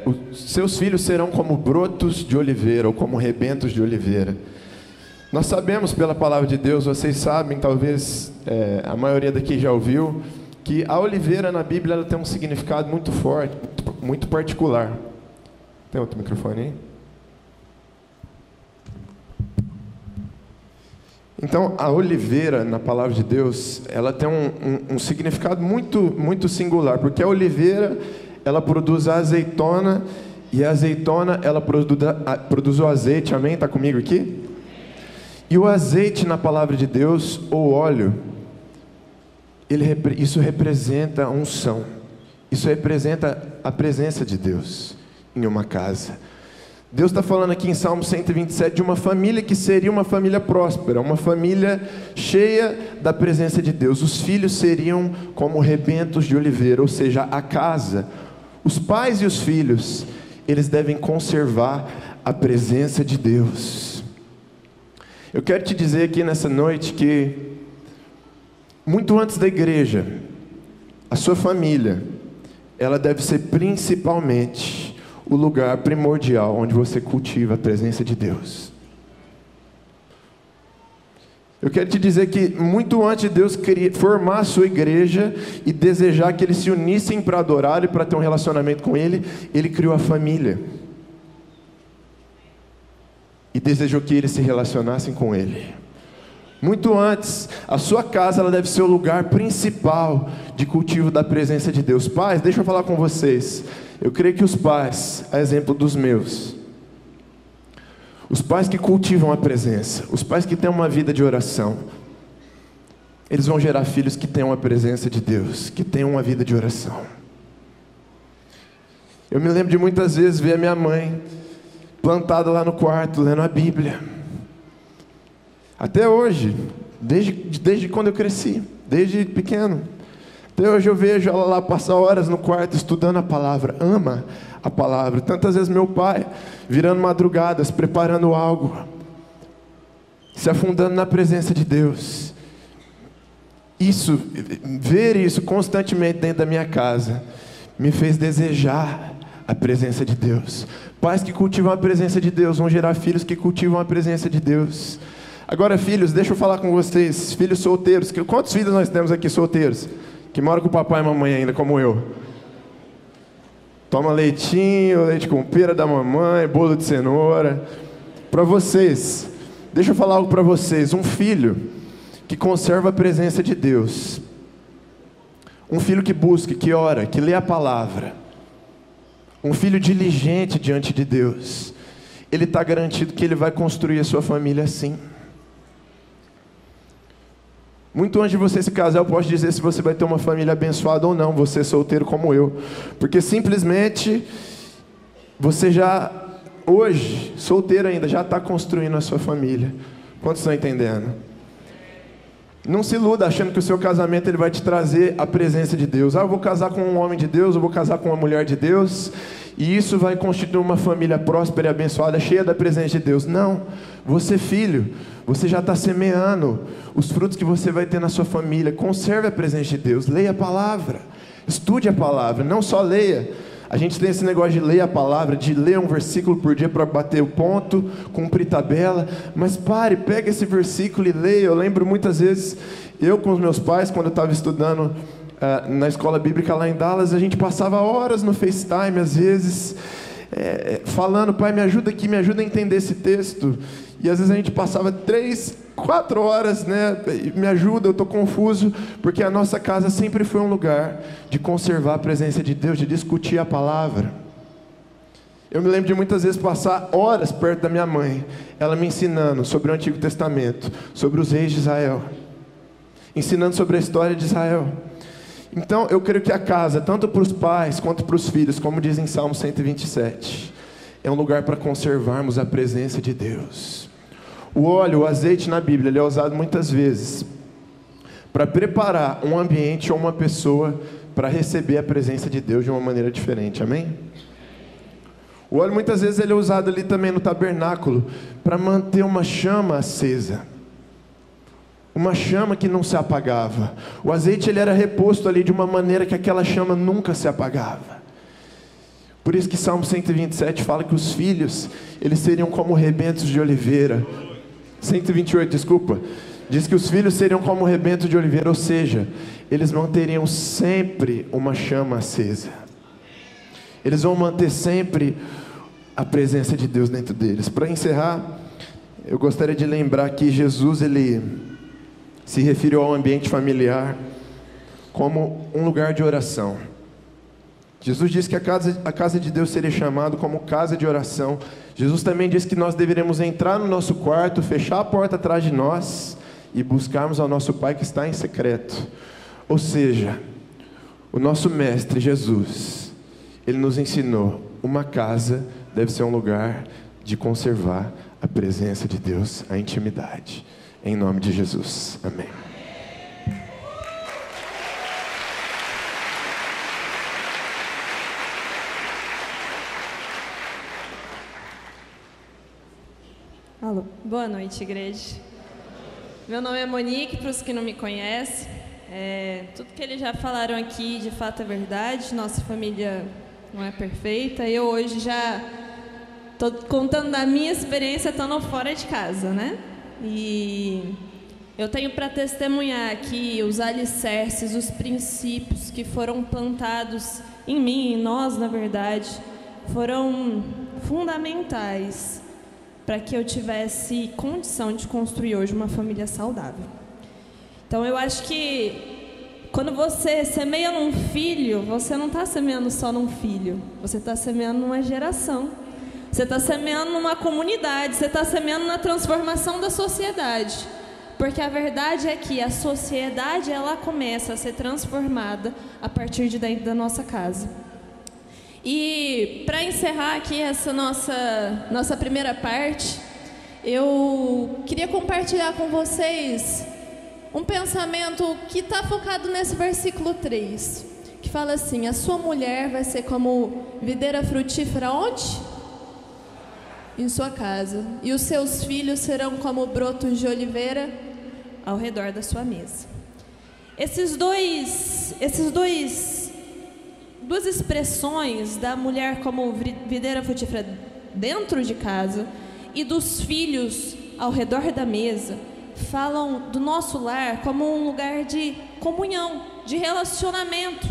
os seus filhos serão como brotos de oliveira ou como rebentos de oliveira. Nós sabemos pela palavra de Deus, vocês sabem, talvez a maioria daqui já ouviu, que a oliveira na Bíblia ela tem um significado muito forte, muito particular. Tem outro microfone aí? Então, a oliveira na palavra de Deus, ela tem um significado muito singular, porque a oliveira, ela produz a azeitona, e a azeitona, ela produz o azeite. Amém? Está comigo aqui? E o azeite na palavra de Deus, ou óleo, isso representa a unção. Isso representa a presença de Deus em uma casa. Deus está falando aqui em Salmo 127 de uma família que seria uma família próspera, uma família cheia da presença de Deus. Os filhos seriam como rebentos de oliveira, ou seja, a casa. Os pais e os filhos, eles devem conservar a presença de Deus. Eu quero te dizer aqui nessa noite que, muito antes da igreja, a sua família, ela deve ser principalmente o lugar primordial onde você cultiva a presença de Deus. Eu quero te dizer que muito antes de Deus formar a sua igreja e desejar que eles se unissem para adorar e para ter um relacionamento com Ele, Ele criou a família. E desejou que eles se relacionassem com Ele. Muito antes, a sua casa ela deve ser o lugar principal de cultivo da presença de Deus. Pais, deixa eu falar com vocês. Eu creio que os pais, a exemplo dos meus, os pais que cultivam a presença, os pais que têm uma vida de oração, eles vão gerar filhos que tenham a presença de Deus, que tenham uma vida de oração. Eu me lembro de muitas vezes ver a minha mãe plantada lá no quarto, lendo a Bíblia. Até hoje, desde quando eu cresci, desde pequeno. Até hoje eu vejo ela lá passar horas no quarto estudando a palavra, ama a palavra. Tantas vezes meu pai, virando madrugadas, preparando algo, se afundando na presença de Deus. Ver isso constantemente dentro da minha casa, me fez desejar a presença de Deus. Pais que cultivam a presença de Deus vão gerar filhos que cultivam a presença de Deus. Agora, filhos, deixa eu falar com vocês, filhos solteiros. Quantos filhos nós temos aqui solteiros? Que moram com o papai e mamãe ainda, como eu. Toma leitinho, leite com pera da mamãe, bolo de cenoura. Para vocês, deixa eu falar algo para vocês. Um filho que conserva a presença de Deus, um filho que busca, que ora, que lê a palavra, um filho diligente diante de Deus, ele está garantido que ele vai construir a sua família assim. Muito antes de você se casar, eu posso dizer se você vai ter uma família abençoada ou não, você solteiro como eu. Porque simplesmente, você já, hoje, solteiro ainda, já está construindo a sua família. Quantos estão entendendo? Não se iluda achando que o seu casamento ele vai te trazer a presença de Deus. Eu vou casar com um homem de Deus, eu vou casar com uma mulher de Deus, e isso vai constituir uma família próspera e abençoada, cheia da presença de Deus. Não, você filho, você já está semeando os frutos que você vai ter na sua família. Conserve a presença de Deus, leia a palavra, estude a palavra, não só leia. A gente tem esse negócio de ler a palavra, de ler um versículo por dia para bater o ponto, cumprir tabela, mas pega esse versículo e leia. Eu lembro muitas vezes, eu com os meus pais, quando eu estava estudando na escola bíblica lá em Dallas, a gente passava horas no FaceTime, às vezes, falando, pai, me ajuda aqui, me ajuda a entender esse texto. E às vezes a gente passava 3, 4 horas, né? Me ajuda, eu estou confuso, porque a nossa casa sempre foi um lugar de conservar a presença de Deus, de discutir a palavra. Eu me lembro de muitas vezes passar horas perto da minha mãe, ela me ensinando sobre o Antigo Testamento, sobre os reis de Israel, ensinando sobre a história de Israel. Então eu creio que a casa, tanto para os pais quanto para os filhos, como diz em Salmo 127, é um lugar para conservarmos a presença de Deus. O óleo, o azeite na Bíblia, ele é usado muitas vezes para preparar um ambiente ou uma pessoa para receber a presença de Deus de uma maneira diferente, amém? O óleo muitas vezes ele é usado ali também no tabernáculo para manter uma chama acesa, uma chama que não se apagava. O azeite ele era reposto ali de uma maneira que aquela chama nunca se apagava. Por isso que Salmo 127 fala que os filhos, eles seriam como rebentos de oliveira. 128, desculpa. Diz que os filhos seriam como rebentos de oliveira, ou seja, eles manteriam sempre uma chama acesa. Eles vão manter sempre a presença de Deus dentro deles. Para encerrar, eu gostaria de lembrar que Jesus, ele se referiu ao ambiente familiar como um lugar de oração. Jesus disse que a casa de Deus seria chamada como casa de oração. Jesus também disse que nós deveríamos entrar no nosso quarto, fechar a porta atrás de nós e buscarmos ao nosso Pai que está em secreto. Ou seja, o nosso Mestre Jesus, Ele nos ensinou, uma casa deve ser um lugar de conservar a presença de Deus, a intimidade. Em nome de Jesus, amém. Alô. Boa noite, igreja. Meu nome é Monique, para os que não me conhecem. Tudo que eles já falaram aqui, de fato, é verdade. Nossa família não é perfeita. Eu hoje já estou contando da minha experiência estando fora de casa, né? E eu tenho para testemunhar aqui os alicerces, os princípios que foram plantados em mim, em nós, na verdade, foram fundamentais para que eu tivesse condição de construir hoje uma família saudável. Então, eu acho que quando você semeia num filho, você não está semeando só num filho, você está semeando numa geração, você está semeando numa comunidade, você está semeando na transformação da sociedade. Porque a verdade é que a sociedade, ela começa a ser transformada a partir de dentro da nossa casa. E para encerrar aqui essa nossa primeira parte, eu queria compartilhar com vocês um pensamento que está focado nesse versículo 3, que fala assim: a sua mulher vai ser como videira frutífera onde? Em sua casa. E os seus filhos serão como brotos de oliveira ao redor da sua mesa. Duas expressões da mulher como videira frutífera dentro de casa e dos filhos ao redor da mesa falam do nosso lar como um lugar de comunhão, de relacionamento.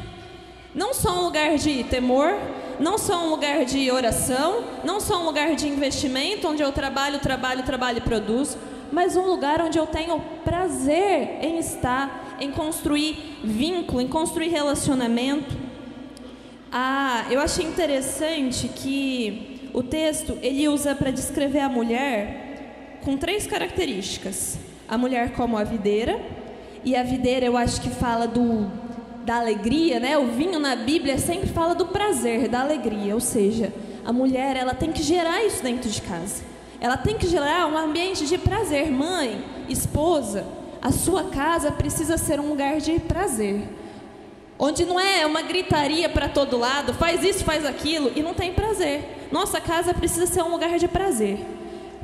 Não só um lugar de temor, não só um lugar de oração, não só um lugar de investimento, onde eu trabalho e produzo, mas um lugar onde eu tenho prazer em estar, em construir vínculo, em construir relacionamento. Eu achei interessante que o texto ele usa para descrever a mulher com 3 características. A mulher como a videira, e a videira eu acho que fala da alegria, né? O vinho na Bíblia sempre fala do prazer, da alegria, ou seja, a mulher ela tem que gerar isso dentro de casa. Ela tem que gerar um ambiente de prazer. Mãe, esposa, a sua casa precisa ser um lugar de prazer, onde não é uma gritaria para todo lado, faz isso, faz aquilo, e não tem prazer. Nossa casa precisa ser um lugar de prazer.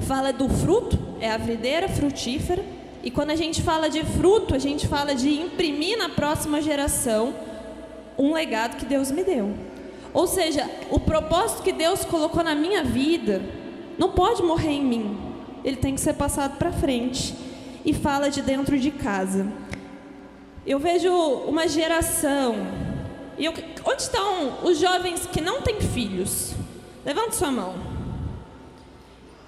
Fala do fruto, é a videira frutífera, e quando a gente fala de fruto, a gente fala de imprimir na próxima geração um legado que Deus me deu. Ou seja, o propósito que Deus colocou na minha vida não pode morrer em mim, ele tem que ser passado para frente. E fala de dentro de casa. Eu vejo uma geração, onde estão os jovens que não têm filhos? Levante sua mão.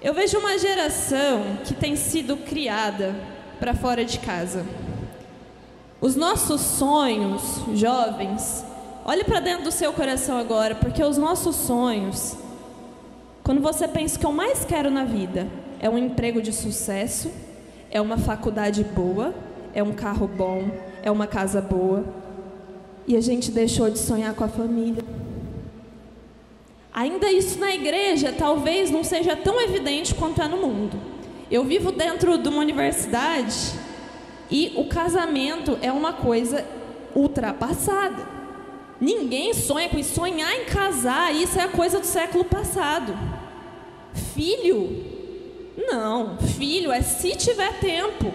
Eu vejo uma geração que tem sido criada para fora de casa. Os nossos sonhos, jovens, olhe para dentro do seu coração agora, porque os nossos sonhos, quando você pensa que eu mais quero na vida, é um emprego de sucesso, é uma faculdade boa, é um carro bom, é uma casa boa, e a gente deixou de sonhar com a família. Ainda isso na igreja talvez não seja tão evidente quanto é no mundo. Eu vivo dentro de uma universidade e o casamento é uma coisa ultrapassada. Ninguém sonha com isso. Sonhar em casar, isso é a coisa do século passado. Filho? Não, filho é se tiver tempo.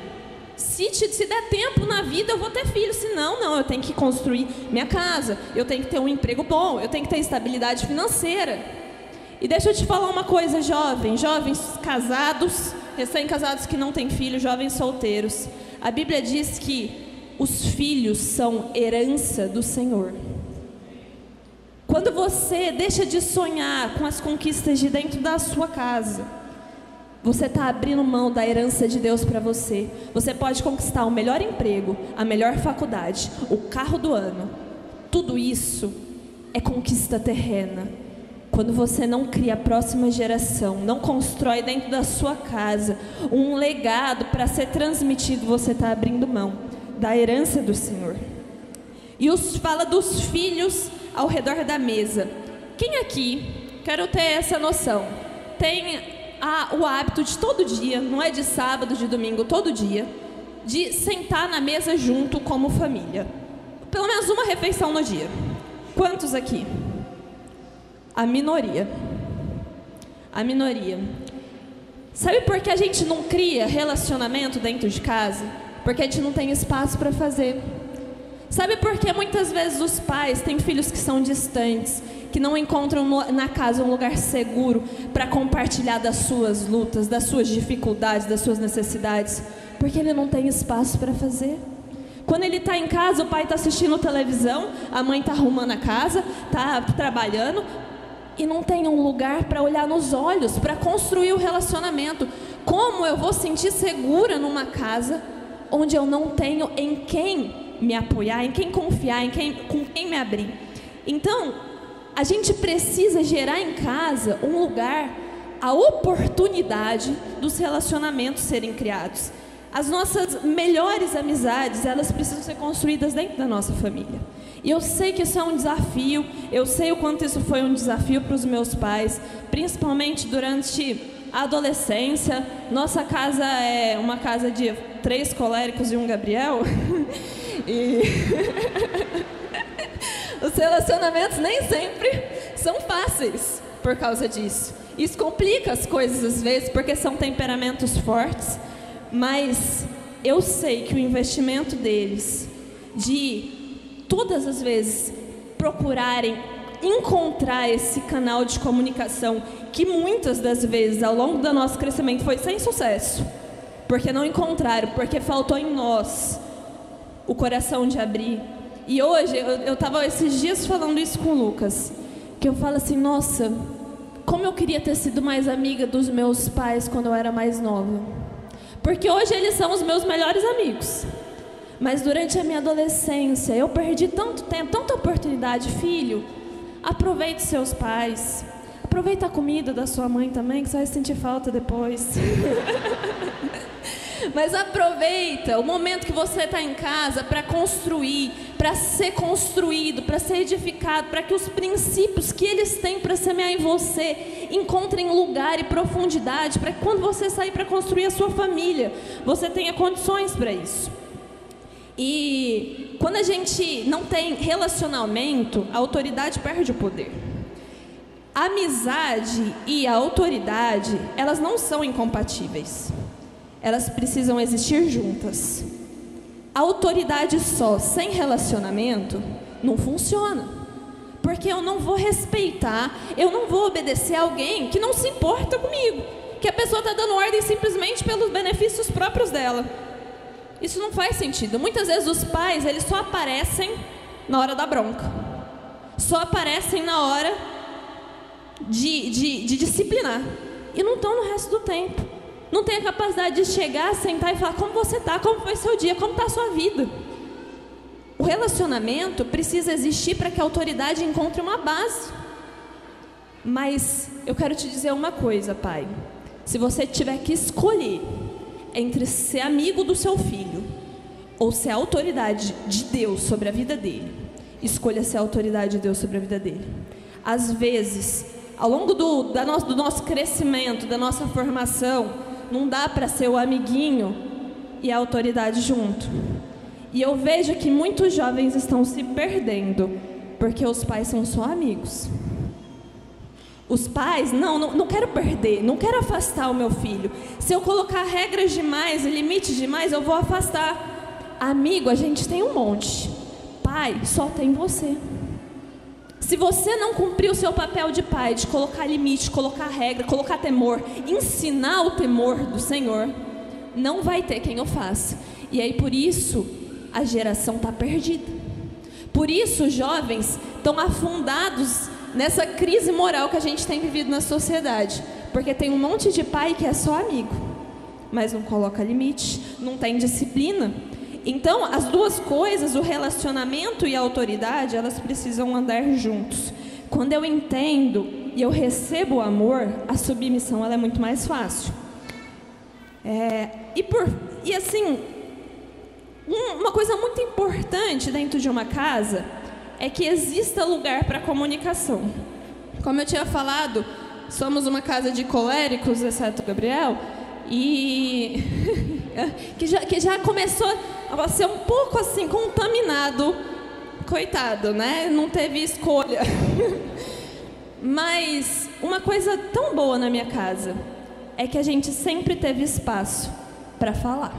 Se der tempo na vida, eu vou ter filho. Se não, não, eu tenho que construir minha casa, eu tenho que ter um emprego bom, eu tenho que ter estabilidade financeira. E deixa eu te falar uma coisa, jovens casados, recém-casados que não têm filho, jovens solteiros. A Bíblia diz que os filhos são herança do Senhor. Quando você deixa de sonhar com as conquistas de dentro da sua casa, você está abrindo mão da herança de Deus para você. Você pode conquistar o melhor emprego, a melhor faculdade, o carro do ano. Tudo isso é conquista terrena. Quando você não cria a próxima geração, não constrói dentro da sua casa um legado para ser transmitido, você está abrindo mão da herança do Senhor. E fala dos filhos ao redor da mesa. Quem aqui, quero ter essa noção, tem o hábito de todo dia, não é de sábado, de domingo, todo dia, de sentar na mesa junto como família? Pelo menos uma refeição no dia. Quantos aqui? A minoria. A minoria. Sabe por que a gente não cria relacionamento dentro de casa? Porque a gente não tem espaço para fazer. Sabe por que muitas vezes os pais têm filhos que são distantes, que não encontram na casa um lugar seguro para compartilhar das suas lutas, das suas dificuldades, das suas necessidades? Porque ele não tem espaço para fazer. Quando ele está em casa, o pai está assistindo televisão, a mãe está arrumando a casa, está trabalhando, e não tem um lugar para olhar nos olhos, para construir o relacionamento. Como eu vou sentir segura numa casa onde eu não tenho em quem me apoiar, em quem confiar, com quem me abrir? Então, a gente precisa gerar em casa um lugar, a oportunidade dos relacionamentos serem criados. As nossas melhores amizades, elas precisam ser construídas dentro da nossa família. E eu sei que isso é um desafio, eu sei o quanto isso foi um desafio para os meus pais, principalmente durante a adolescência. Nossa casa é uma casa de 3 coléricos e 1 Gabriel. E os relacionamentos nem sempre são fáceis por causa disso. Isso complica as coisas às vezes, porque são temperamentos fortes. Mas eu sei que o investimento deles, de todas as vezes procurarem encontrar esse canal de comunicação, que muitas das vezes ao longo do nosso crescimento foi sem sucesso, porque não encontraram, porque faltou em nós o coração de abrir. E hoje, eu estava esses dias falando isso com o Lucas, que eu falo assim, nossa, como eu queria ter sido mais amiga dos meus pais quando eu era mais nova. Porque hoje eles são os meus melhores amigos. Mas durante a minha adolescência, eu perdi tanto tempo, tanta oportunidade. Filho, aproveite seus pais. Aproveita a comida da sua mãe também, que você vai sentir falta depois. Mas aproveita o momento que você está em casa para construir, para ser construído, para ser edificado, para que os princípios que eles têm para semear em você encontrem lugar e profundidade, para que quando você sair para construir a sua família, você tenha condições para isso. E quando a gente não tem relacionamento, a autoridade perde o poder. A amizade e a autoridade, elas não são incompatíveis. Elas precisam existir juntas. A autoridade só, sem relacionamento, não funciona. Porque eu não vou respeitar, eu não vou obedecer a alguém que não se importa comigo. Que a pessoa está dando ordem simplesmente pelos benefícios próprios dela. Isso não faz sentido. Muitas vezes os pais, eles só aparecem na hora da bronca. Só aparecem na hora de disciplinar. E não estão no resto do tempo. Não tem a capacidade de chegar, sentar e falar como você está, como foi seu dia, como está a sua vida. O relacionamento precisa existir para que a autoridade encontre uma base. Mas eu quero te dizer uma coisa, pai. Se você tiver que escolher entre ser amigo do seu filho ou ser a autoridade de Deus sobre a vida dele, escolha ser a autoridade de Deus sobre a vida dele. Às vezes, ao longo do nosso crescimento, da nossa formação, não dá para ser o amiguinho e a autoridade junto. E eu vejo que muitos jovens estão se perdendo porque os pais são só amigos. Os pais, não quero perder, não quero afastar o meu filho. Se eu colocar regras demais e limites demais, eu vou afastar. Amigo, a gente tem um monte. Pai, só tem você. Se você não cumprir o seu papel de pai, de colocar limite, colocar regra, colocar temor, ensinar o temor do Senhor, não vai ter quem o faça. E aí por isso a geração está perdida. Por isso os jovens estão afundados nessa crise moral que a gente tem vivido na sociedade. Porque tem um monte de pai que é só amigo, mas não coloca limite, não tem disciplina. Então, as duas coisas, o relacionamento e a autoridade, elas precisam andar juntos. Quando eu entendo e eu recebo o amor, a submissão ela é muito mais fácil. E assim, uma coisa muito importante dentro de uma casa é que exista lugar para comunicação. Como eu tinha falado, somos uma casa de coléricos, exceto o Gabriel, e que já começou a ser um pouco assim contaminado, coitado, né? Não teve escolha. Mas uma coisa tão boa na minha casa é que a gente sempre teve espaço para falar.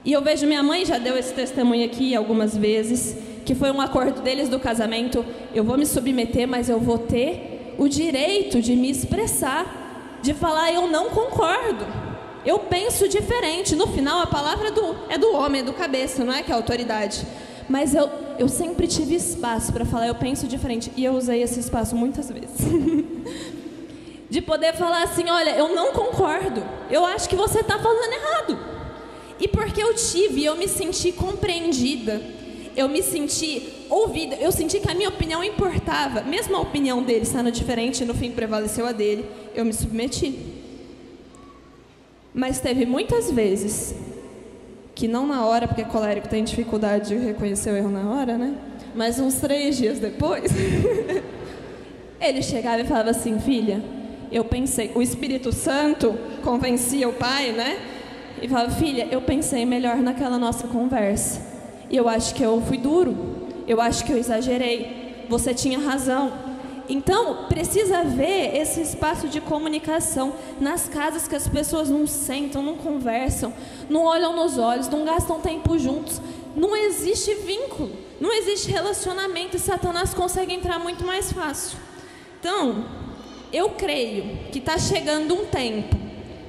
E eu vejo minha mãe já deu esse testemunho aqui algumas vezes, que foi um acordo deles do casamento: eu vou me submeter, mas eu vou ter o direito de me expressar, de falar eu não concordo, eu penso diferente. No final a palavra é do homem, é do cabeça, não é que é a autoridade. Mas eu sempre tive espaço para falar eu penso diferente, e eu usei esse espaço muitas vezes. De poder falar assim: olha, eu não concordo, eu acho que você está fazendo errado. E porque eu me senti compreendida, eu me senti ouvida, eu senti que a minha opinião importava, mesmo a opinião dele sendo diferente, no fim prevaleceu a dele, eu me submeti. Mas teve muitas vezes que não na hora, porque colérico tem dificuldade de reconhecer o erro na hora, né? Mas uns 3 dias depois, ele chegava e falava assim: filha, eu pensei, o Espírito Santo convencia o pai, né? E falava: filha, eu pensei melhor naquela nossa conversa, e eu acho que eu fui duro, eu acho que eu exagerei, você tinha razão. Então, precisa haver esse espaço de comunicação nas casas que as pessoas não sentam, não conversam, não olham nos olhos, não gastam tempo juntos. Não existe vínculo, não existe relacionamento, e Satanás consegue entrar muito mais fácil. Então, eu creio que está chegando um tempo,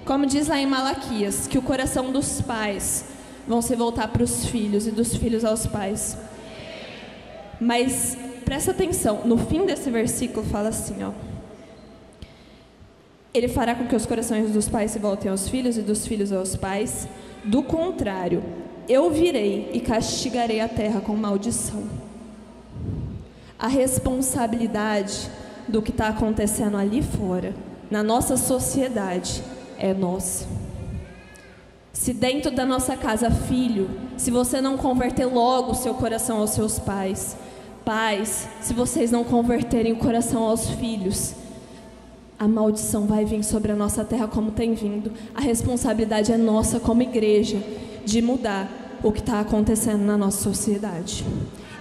como diz lá em Malaquias, que o coração dos pais vão se voltar para os filhos e dos filhos aos pais. Mas presta atenção, no fim desse versículo fala assim, ó: ele fará com que os corações dos pais se voltem aos filhos e dos filhos aos pais. Do contrário, eu virei e castigarei a terra com maldição. A responsabilidade do que está acontecendo ali fora, na nossa sociedade, é nossa. Se dentro da nossa casa, filho, se você não converter logo o seu coração aos seus pais, pais, se vocês não converterem o coração aos filhos, a maldição vai vir sobre a nossa terra como tem vindo. A responsabilidade é nossa como igreja de mudar o que está acontecendo na nossa sociedade.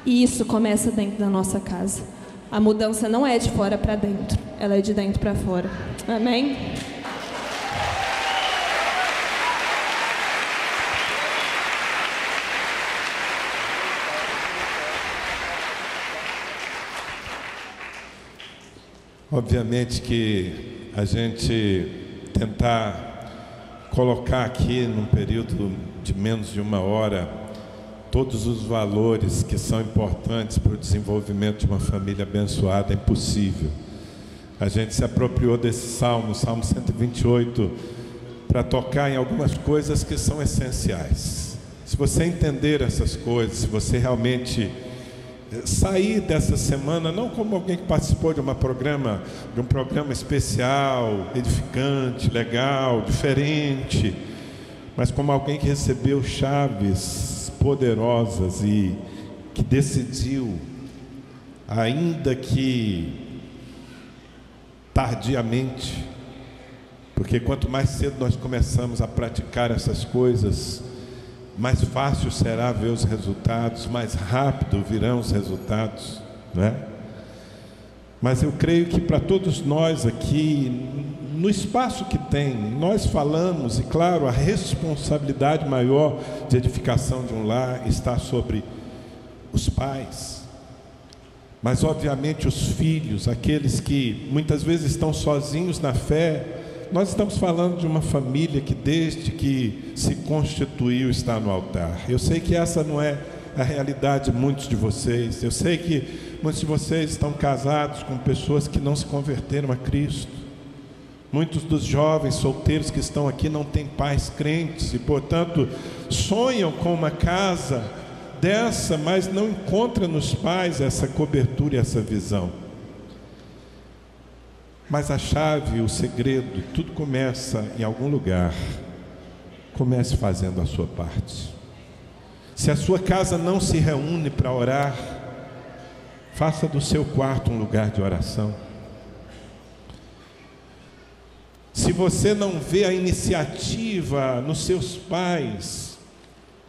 E isso começa dentro da nossa casa. A mudança não é de fora para dentro, ela é de dentro para fora. Amém? Obviamente que a gente tentar colocar aqui num período de menos de 1 hora todos os valores que são importantes para o desenvolvimento de uma família abençoada é impossível. A gente se apropriou desse Salmo 128, para tocar em algumas coisas que são essenciais. Se você entender essas coisas, se você realmente sair dessa semana não como alguém que participou de um programa especial, edificante, legal, diferente, mas como alguém que recebeu chaves poderosas e que decidiu, ainda que tardiamente, porque quanto mais cedo nós começamos a praticar essas coisas, mais fácil será ver os resultados, mais rápido virão os resultados, não é? Mas eu creio que para todos nós aqui, no espaço que tem, nós falamos, e claro, a responsabilidade maior de edificação de um lar está sobre os pais, mas obviamente os filhos, aqueles que muitas vezes estão sozinhos na fé. Nós estamos falando de uma família que desde que se constituiu está no altar. Eu sei que essa não é a realidade de muitos de vocês. Eu sei que muitos de vocês estão casados com pessoas que não se converteram a Cristo. Muitos dos jovens solteiros que estão aqui não têm pais crentes e, portanto, sonham com uma casa dessa, mas não encontram nos pais essa cobertura e essa visão. Mas a chave, o segredo, tudo começa em algum lugar. Comece fazendo a sua parte. Se a sua casa não se reúne para orar, faça do seu quarto um lugar de oração. Se você não vê a iniciativa nos seus pais,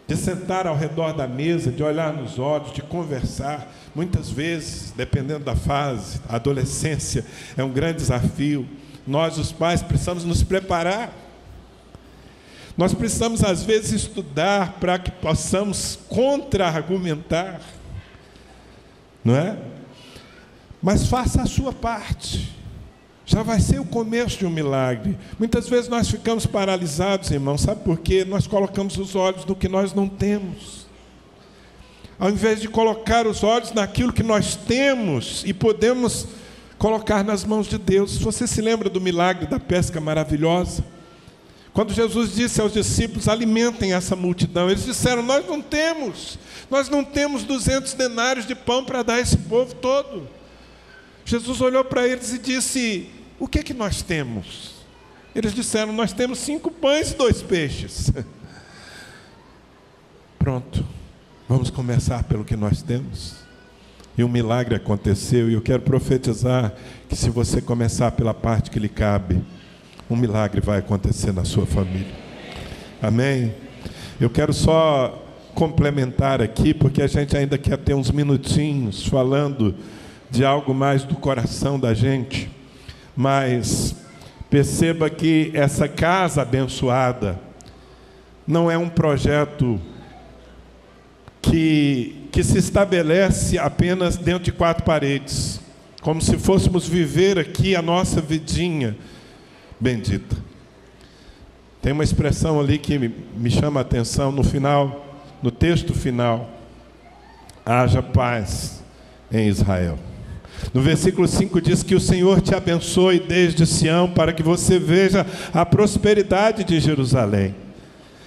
de sentar ao redor da mesa, de olhar nos olhos, de conversar, muitas vezes, dependendo da fase, a adolescência é um grande desafio. nós, os pais, precisamos nos preparar. Nós precisamos, às vezes, estudar para que possamos contra-argumentar, não é? Mas faça a sua parte. Já vai ser o começo de um milagre. Muitas vezes nós ficamos paralisados, irmãos, sabe por quê? Nós colocamos os olhos no que nós não temos. Ao invés de colocar os olhos naquilo que nós temos e podemos colocar nas mãos de Deus. Você se lembra do milagre da pesca maravilhosa? Quando Jesus disse aos discípulos, alimentem essa multidão, eles disseram, nós não temos 200 denários de pão para dar a esse povo todo. Jesus olhou para eles e disse, o que é que nós temos? Eles disseram, nós temos 5 pães e 2 peixes. Pronto, vamos começar pelo que nós temos. E um milagre aconteceu, e eu quero profetizar que se você começar pela parte que lhe cabe, um milagre vai acontecer na sua família. Amém? Eu quero só complementar aqui, porque a gente ainda quer ter uns minutinhos falando de algo mais do coração da gente. Mas perceba que essa casa abençoada não é um projeto que se estabelece apenas dentro de 4 paredes, como se fôssemos viver aqui a nossa vidinha bendita. Tem uma expressão ali que me chama a atenção no final, no texto final, haja paz em Israel. No versículo 5 diz que o Senhor te abençoe desde Sião, para que você veja a prosperidade de Jerusalém.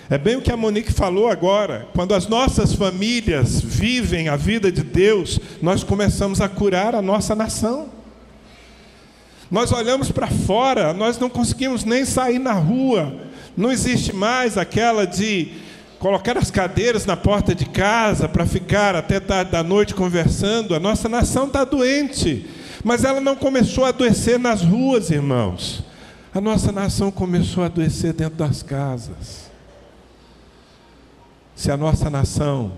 É bem o que a Monique falou agora. Quando as nossas famílias vivem a vida de Deus, nós começamos a curar a nossa nação. Nós olhamos para fora, nós não conseguimos nem sair na rua. Não existe mais aquela de colocar as cadeiras na porta de casa para ficar até tarde da noite conversando. A nossa nação está doente, mas ela não começou a adoecer nas ruas, irmãos. A nossa nação começou a adoecer dentro das casas. Se a nossa nação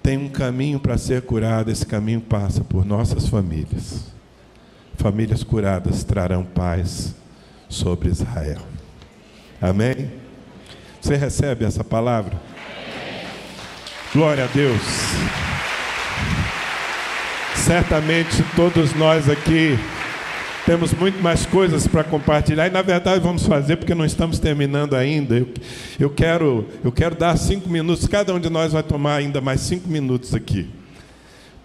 tem um caminho para ser curada, esse caminho passa por nossas famílias. Famílias curadas trarão paz sobre Israel. Amém? Você recebe essa palavra? Glória a Deus. Certamente todos nós aqui temos muito mais coisas para compartilhar, e na verdade vamos fazer porque não estamos terminando ainda. Eu quero dar 5 minutos, cada um de nós vai tomar ainda mais 5 minutos aqui,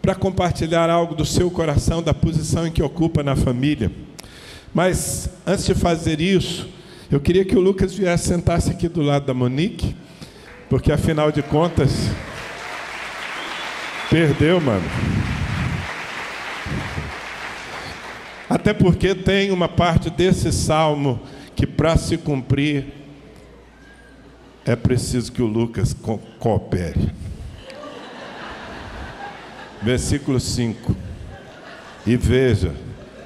para compartilhar algo do seu coração, da posição em que ocupa na família. Mas antes de fazer isso, eu queria que o Lucas viesse sentar-se aqui do lado da Monique, porque afinal de contas, perdeu, mano. Até porque tem uma parte desse salmo que, para se cumprir, é preciso que o Lucas coopere. Versículo 5. E veja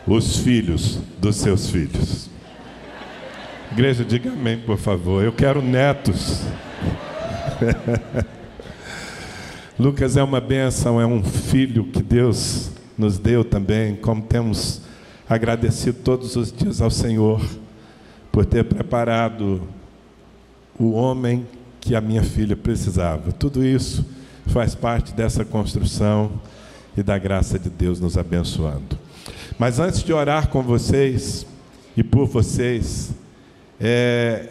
os filhos dos seus filhos. Igreja, diga amém, por favor. Eu quero netos. Lucas é uma bênção, é um filho que Deus nos deu também, como temos agradecido todos os dias ao Senhor por ter preparado o homem que a minha filha precisava. Tudo isso faz parte dessa construção e da graça de Deus nos abençoando. Mas antes de orar com vocês e por vocês,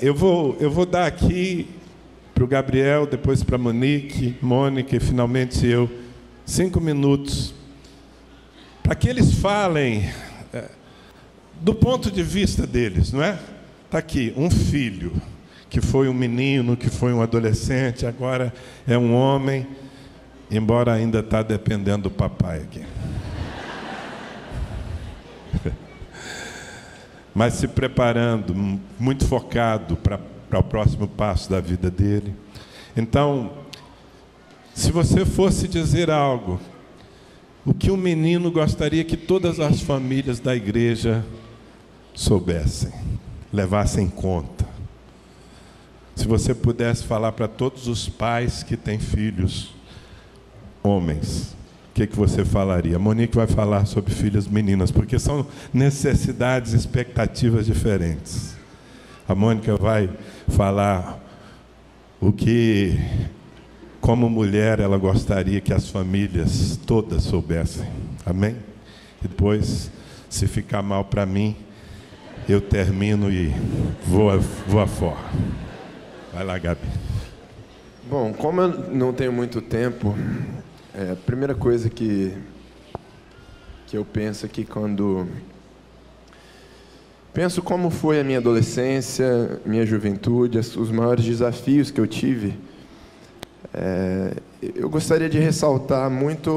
eu vou dar aqui para o Gabriel, depois para a Mônica e finalmente eu, 5 minutos, para que eles falem do ponto de vista deles, não é? Está aqui, um filho, que foi um menino, que foi um adolescente, agora é um homem, embora ainda está dependendo do papai aqui. Mas se preparando, muito focado para o próximo passo da vida dele. Então, se você fosse dizer algo, o que um menino gostaria que todas as famílias da igreja soubessem, levassem em conta. Se você pudesse falar para todos os pais que têm filhos, homens, o que você falaria? A Monique vai falar sobre filhas meninas, porque são necessidades e expectativas diferentes. A Mônica vai falar o que, como mulher, ela gostaria que as famílias todas soubessem. Amém? E depois, se ficar mal para mim, eu termino e vou afora. Vai lá, Gabi. Bom, como eu não tenho muito tempo, a primeira coisa que eu penso aqui quando penso como foi a minha adolescência, minha juventude, os maiores desafios que eu tive, eu gostaria de ressaltar muito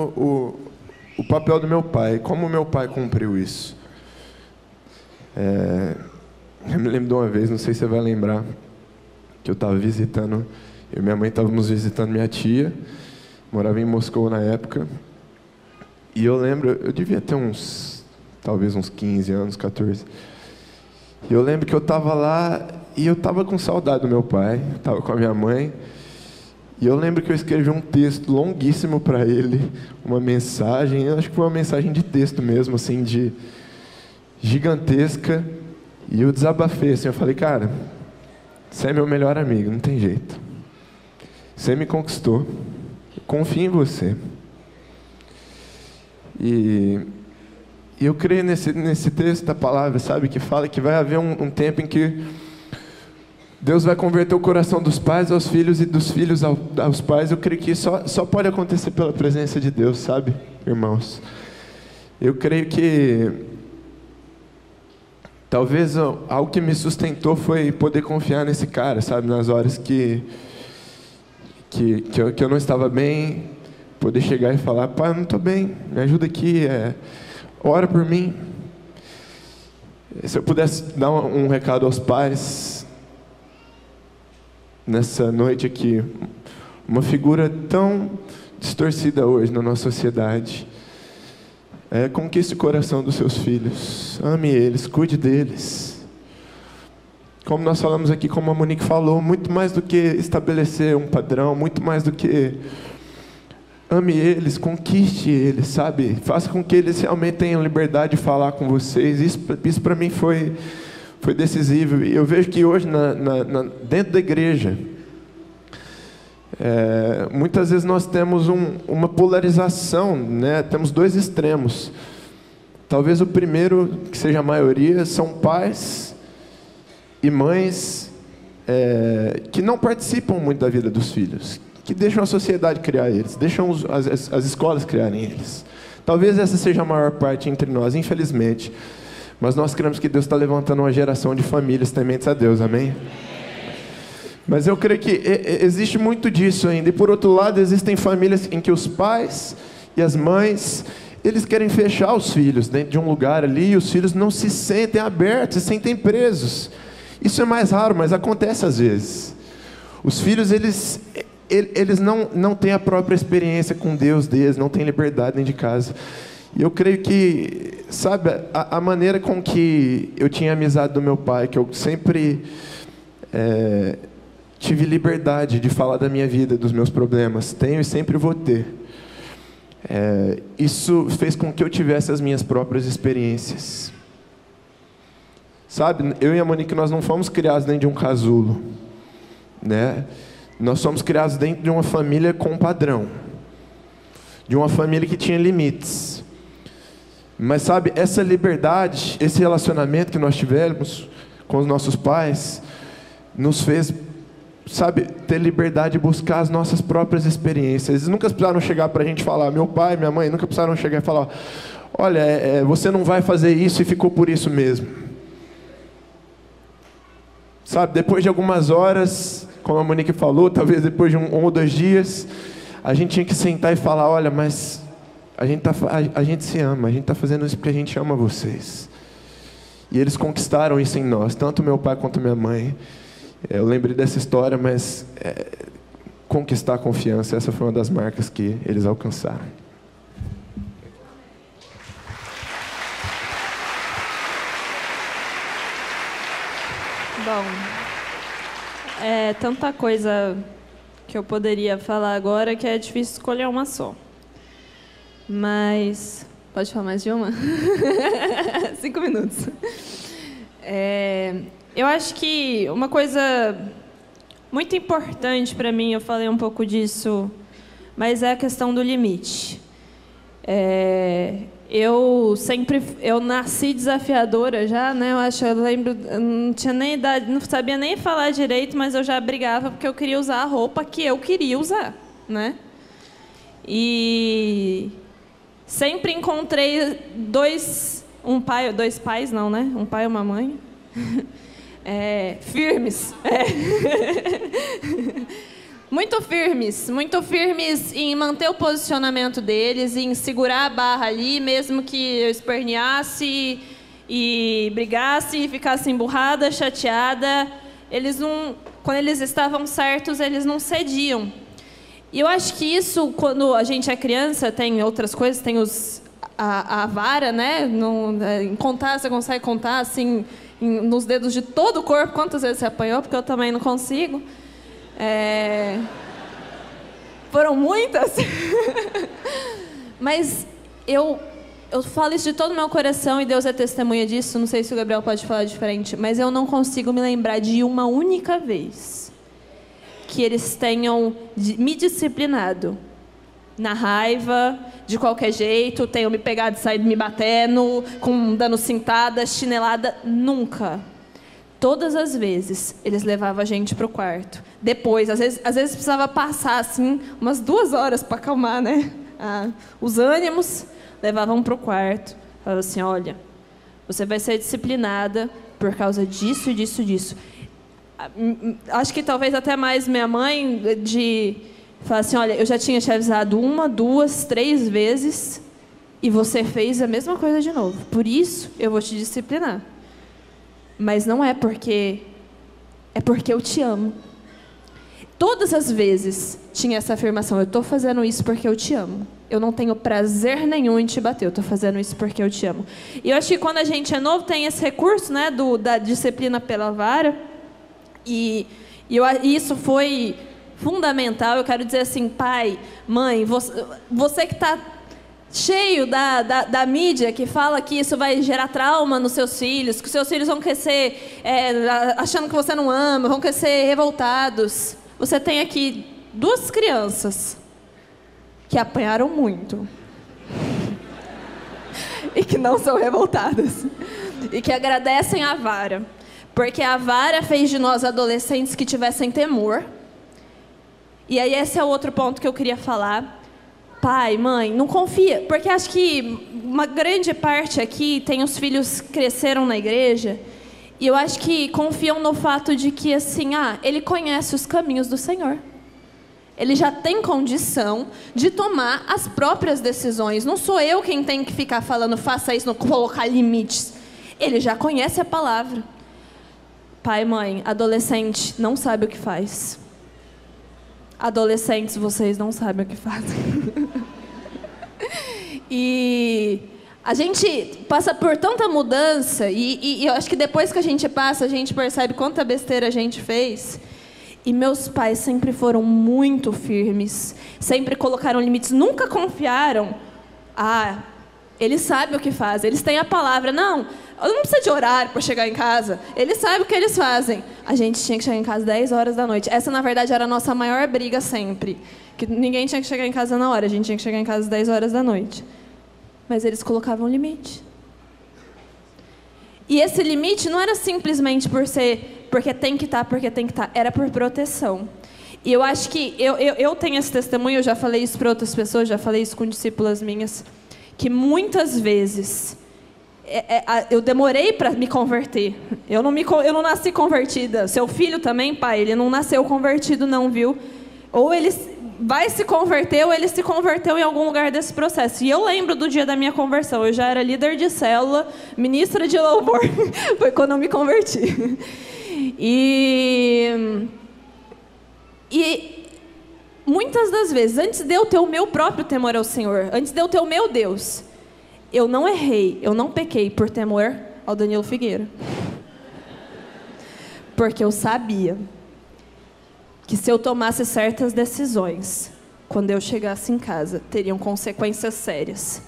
o papel do meu pai, como o meu pai cumpriu isso. Eu me lembro de uma vez, não sei se você vai lembrar, que eu estava visitando, eu e minha mãe estávamos visitando minha tia, morava em Moscou na época, e eu lembro, eu devia ter talvez uns 15 anos, 14, e eu lembro que eu estava lá, e eu estava com saudade do meu pai, estava com a minha mãe, e eu lembro que eu escrevi um texto longuíssimo para ele, uma mensagem, eu acho que foi uma mensagem de texto mesmo, assim, gigantesca, e eu desabafei, assim, eu falei, cara, você é meu melhor amigo, não tem jeito, você me conquistou, eu confio em você, e eu creio nesse texto da palavra, sabe, que fala que vai haver um tempo em que Deus vai converter o coração dos pais aos filhos e dos filhos aos pais. Eu creio que isso só pode acontecer pela presença de Deus, sabe, irmãos? Eu creio que talvez algo que me sustentou foi poder confiar nesse cara, sabe, nas horas que eu não estava bem, poder chegar e falar, pai, eu não estou bem, me ajuda aqui, ora por mim. Se eu pudesse dar um recado aos pais nessa noite aqui, uma figura tão distorcida hoje na nossa sociedade, conquiste o coração dos seus filhos, ame eles, cuide deles. Como nós falamos aqui, como a Monique falou, muito mais do que estabelecer um padrão, muito mais do que ame eles, conquiste eles, sabe? Faça com que eles realmente tenham liberdade de falar com vocês. Isso para mim foi decisivo. E eu vejo que hoje, dentro da igreja, muitas vezes nós temos uma polarização, né? Temos dois extremos. Talvez o primeiro, que seja a maioria, são pais e mães que não participam muito da vida dos filhos, que deixam a sociedade criar eles, deixam as escolas criarem eles. Talvez essa seja a maior parte entre nós, infelizmente. Mas nós cremos que Deus está levantando uma geração de famílias tementes a Deus, amém? Mas eu creio que existe muito disso ainda. E por outro lado, existem famílias em que os pais e as mães, eles querem fechar os filhos dentro de um lugar ali, e os filhos não se sentem abertos, se sentem presos. Isso é mais raro, mas acontece às vezes. Os filhos, eles não têm a própria experiência com Deus deles, não têm liberdade dentro de casa. E eu creio que, sabe, a maneira com que eu tinha amizade do meu pai, que eu sempre tive liberdade de falar da minha vida, dos meus problemas, tenho e sempre vou ter. Isso fez com que eu tivesse as minhas próprias experiências. Sabe, eu e a Monique, nós não fomos criados dentro de um casulo, né? Nós somos criados dentro de uma família com padrão, de uma família que tinha limites. Mas sabe, essa liberdade, esse relacionamento que nós tivemos com os nossos pais, nos fez, sabe, ter liberdade de buscar as nossas próprias experiências. Eles nunca precisaram chegar para a gente falar, meu pai, minha mãe, nunca precisaram chegar e falar, olha, você não vai fazer isso e ficou por isso mesmo. Sabe, depois de algumas horas, como a Monique falou, talvez depois de um ou 2 dias, a gente tinha que sentar e falar, olha, mas a gente se ama, a gente está fazendo isso porque a gente ama vocês. E eles conquistaram isso em nós, tanto meu pai quanto minha mãe. Eu lembrei dessa história, mas conquistar a confiança, essa foi uma das marcas que eles alcançaram. Bom, tanta coisa que eu poderia falar agora que é difícil escolher uma só. Mas... Pode falar mais de uma? 5 minutos. Eu acho que uma coisa muito importante para mim, eu falei um pouco disso, mas é a questão do limite. Eu nasci desafiadora já, né? Eu lembro, eu não tinha nem idade, não sabia nem falar direito, mas eu já brigava porque eu queria usar a roupa que eu queria usar, né? E sempre encontrei dois pais não, né? Um pai e uma mãe, firmes. Muito firmes em manter o posicionamento deles, em segurar a barra ali, mesmo que eu esperneasse e brigasse e ficasse emburrada, chateada. Quando eles estavam certos, eles não cediam. E eu acho que isso, quando a gente é criança, tem outras coisas, tem a vara, né? Em contar, você consegue contar assim, nos dedos de todo o corpo, quantas vezes você apanhou, porque eu também não consigo. Foram muitas. Mas eu falo isso de todo o meu coração e Deus é testemunha disso. Não sei se o Gabriel pode falar diferente, mas eu não consigo me lembrar de uma única vez que eles tenham me disciplinado na raiva, de qualquer jeito, tenham me pegado e saído me batendo, dando cintada, chinelada. Nunca. Todas as vezes, eles levavam a gente para o quarto. Depois, às vezes precisava passar assim, umas 2 horas para acalmar, né? Os ânimos, levavam para o quarto. Falavam assim, olha, você vai ser disciplinada por causa disso, disso, disso. Acho que talvez até mais minha mãe, de falar assim, olha, eu já tinha te avisado 1, 2, 3 vezes e você fez a mesma coisa de novo. Por isso, eu vou te disciplinar. Mas não é porque eu te amo. Todas as vezes tinha essa afirmação, eu estou fazendo isso porque eu te amo. Eu não tenho prazer nenhum em te bater, eu estou fazendo isso porque eu te amo. E eu acho que quando a gente é novo, tem esse recurso, né, da disciplina pela vara. E isso foi fundamental. Eu quero dizer assim, pai, mãe, você que está cheio da mídia que fala que isso vai gerar trauma nos seus filhos, que os seus filhos vão crescer achando que você não ama, vão crescer revoltados. Você tem aqui 2 crianças que apanharam muito e que não são revoltadas e que agradecem a vara, porque a vara fez de nós adolescentes que tivessem temor. E aí esse é o outro ponto que eu queria falar. Pai, mãe, não confia, porque acho que uma grande parte aqui tem os filhos que cresceram na igreja e eu acho que confiam no fato de que assim, ele conhece os caminhos do Senhor. Ele já tem condição de tomar as próprias decisões. Não sou eu quem tem que ficar falando, faça isso, não colocar limites. Ele já conhece a palavra. Pai, mãe, adolescente não sabe o que faz. Adolescentes, vocês não sabem o que fazem. E a gente passa por tanta mudança e eu acho que depois que a gente passa, a gente percebe quanta besteira a gente fez. E meus pais sempre foram muito firmes, sempre colocaram limites, nunca confiaram. Eles sabem o que fazem, eles têm a palavra. Não precisa de horário para chegar em casa. Eles sabem o que eles fazem. A gente tinha que chegar em casa 10 horas da noite. Essa, na verdade, era a nossa maior briga sempre. Que ninguém tinha que chegar em casa na hora. A gente tinha que chegar em casa às 10 horas da noite. Mas eles colocavam limite. E esse limite não era simplesmente porque tem que estar. Era por proteção. E eu acho que eu tenho esse testemunho, eu já falei isso para outras pessoas, já falei isso com discípulas minhas, que muitas vezes eu demorei para me converter. Eu não nasci convertida. Seu filho também, pai, ele não nasceu convertido não, viu? Ou ele vai se converter, ou ele se converteu em algum lugar desse processo. E eu lembro do dia da minha conversão. Eu já era líder de célula, ministra de louvor. Foi quando eu me converti. E muitas das vezes, antes de eu ter o meu próprio temor ao Senhor, antes de eu ter o meu Deus, eu não errei, eu não pequei por temor ao Danilo Figueira. Porque eu sabia que se eu tomasse certas decisões, quando eu chegasse em casa, teriam consequências sérias.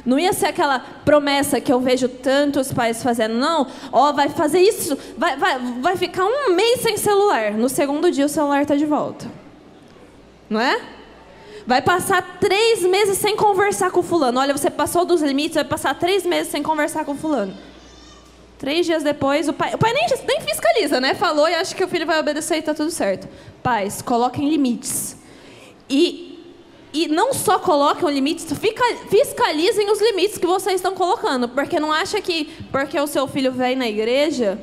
Não ia ser aquela promessa que eu vejo tantos pais fazendo. Não, vai fazer isso, vai ficar um mês sem celular. No segundo dia o celular está de volta. Não é? Vai passar 3 meses sem conversar com o fulano. Olha, você passou dos limites, vai passar 3 meses sem conversar com o fulano. 3 dias depois, o pai nem fiscaliza, né? Falou e acha que o filho vai obedecer e está tudo certo. Pais, coloquem limites. E não só coloquem limites, fiscalizem os limites que vocês estão colocando. Porque não acha que porque o seu filho vem na igreja,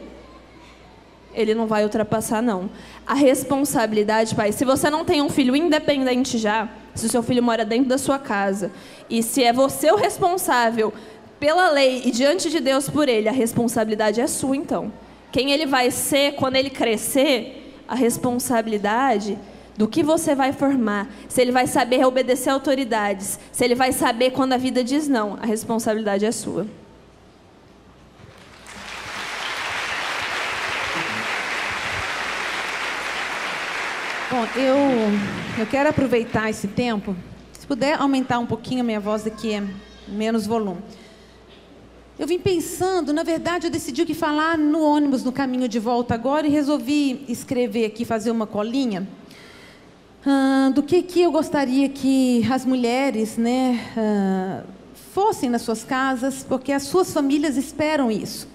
ele não vai ultrapassar, não. A responsabilidade, pai, se você não tem um filho independente já, se o seu filho mora dentro da sua casa, e se é você o responsável pela lei e diante de Deus por ele, a responsabilidade é sua, então. Quem ele vai ser quando ele crescer, a responsabilidade do que você vai formar, se ele vai saber obedecer autoridades, se ele vai saber quando a vida diz não, a responsabilidade é sua. Bom, eu quero aproveitar esse tempo. Se puder aumentar um pouquinho a minha voz aqui, é menos volume. Eu vim pensando, na verdade eu decidi o que falar no ônibus, no caminho de volta agora, e resolvi escrever aqui, fazer uma colinha, do que eu gostaria que as mulheres, né, fossem nas suas casas, porque as suas famílias esperam isso.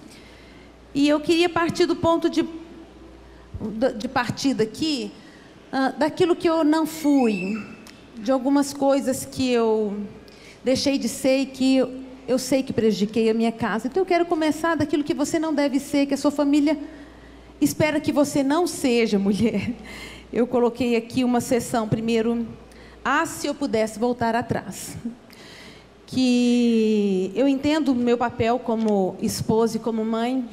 E eu queria partir do ponto de partida aqui, daquilo que eu não fui, de algumas coisas que eu deixei de ser e que eu sei que prejudiquei a minha casa. Então eu quero começar daquilo que você não deve ser, que a sua família espera que você não seja, mulher. Eu coloquei aqui uma seção, primeiro, se eu pudesse voltar atrás. Que eu entendo o meu papel como esposa e como mãe,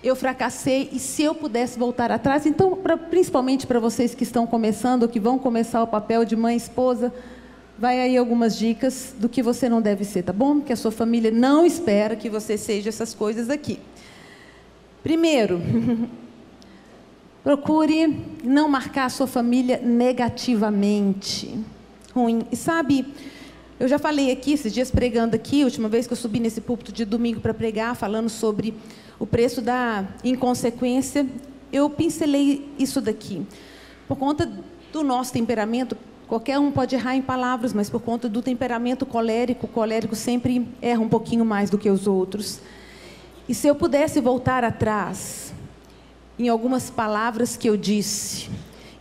eu fracassei, e se eu pudesse voltar atrás, então, principalmente para vocês que estão começando, ou que vão começar o papel de mãe e esposa, vai aí algumas dicas do que você não deve ser, tá bom? Que a sua família não espera que você seja essas coisas aqui. Primeiro, procure não marcar a sua família negativamente. Ruim. E sabe, eu já falei aqui, esses dias pregando aqui, a última vez que eu subi nesse púlpito de domingo para pregar, falando sobre o preço da inconsequência, eu pincelei isso daqui. Por conta do nosso temperamento, qualquer um pode errar em palavras, mas por conta do temperamento colérico, o colérico sempre erra um pouquinho mais do que os outros. E se eu pudesse voltar atrás, em algumas palavras que eu disse,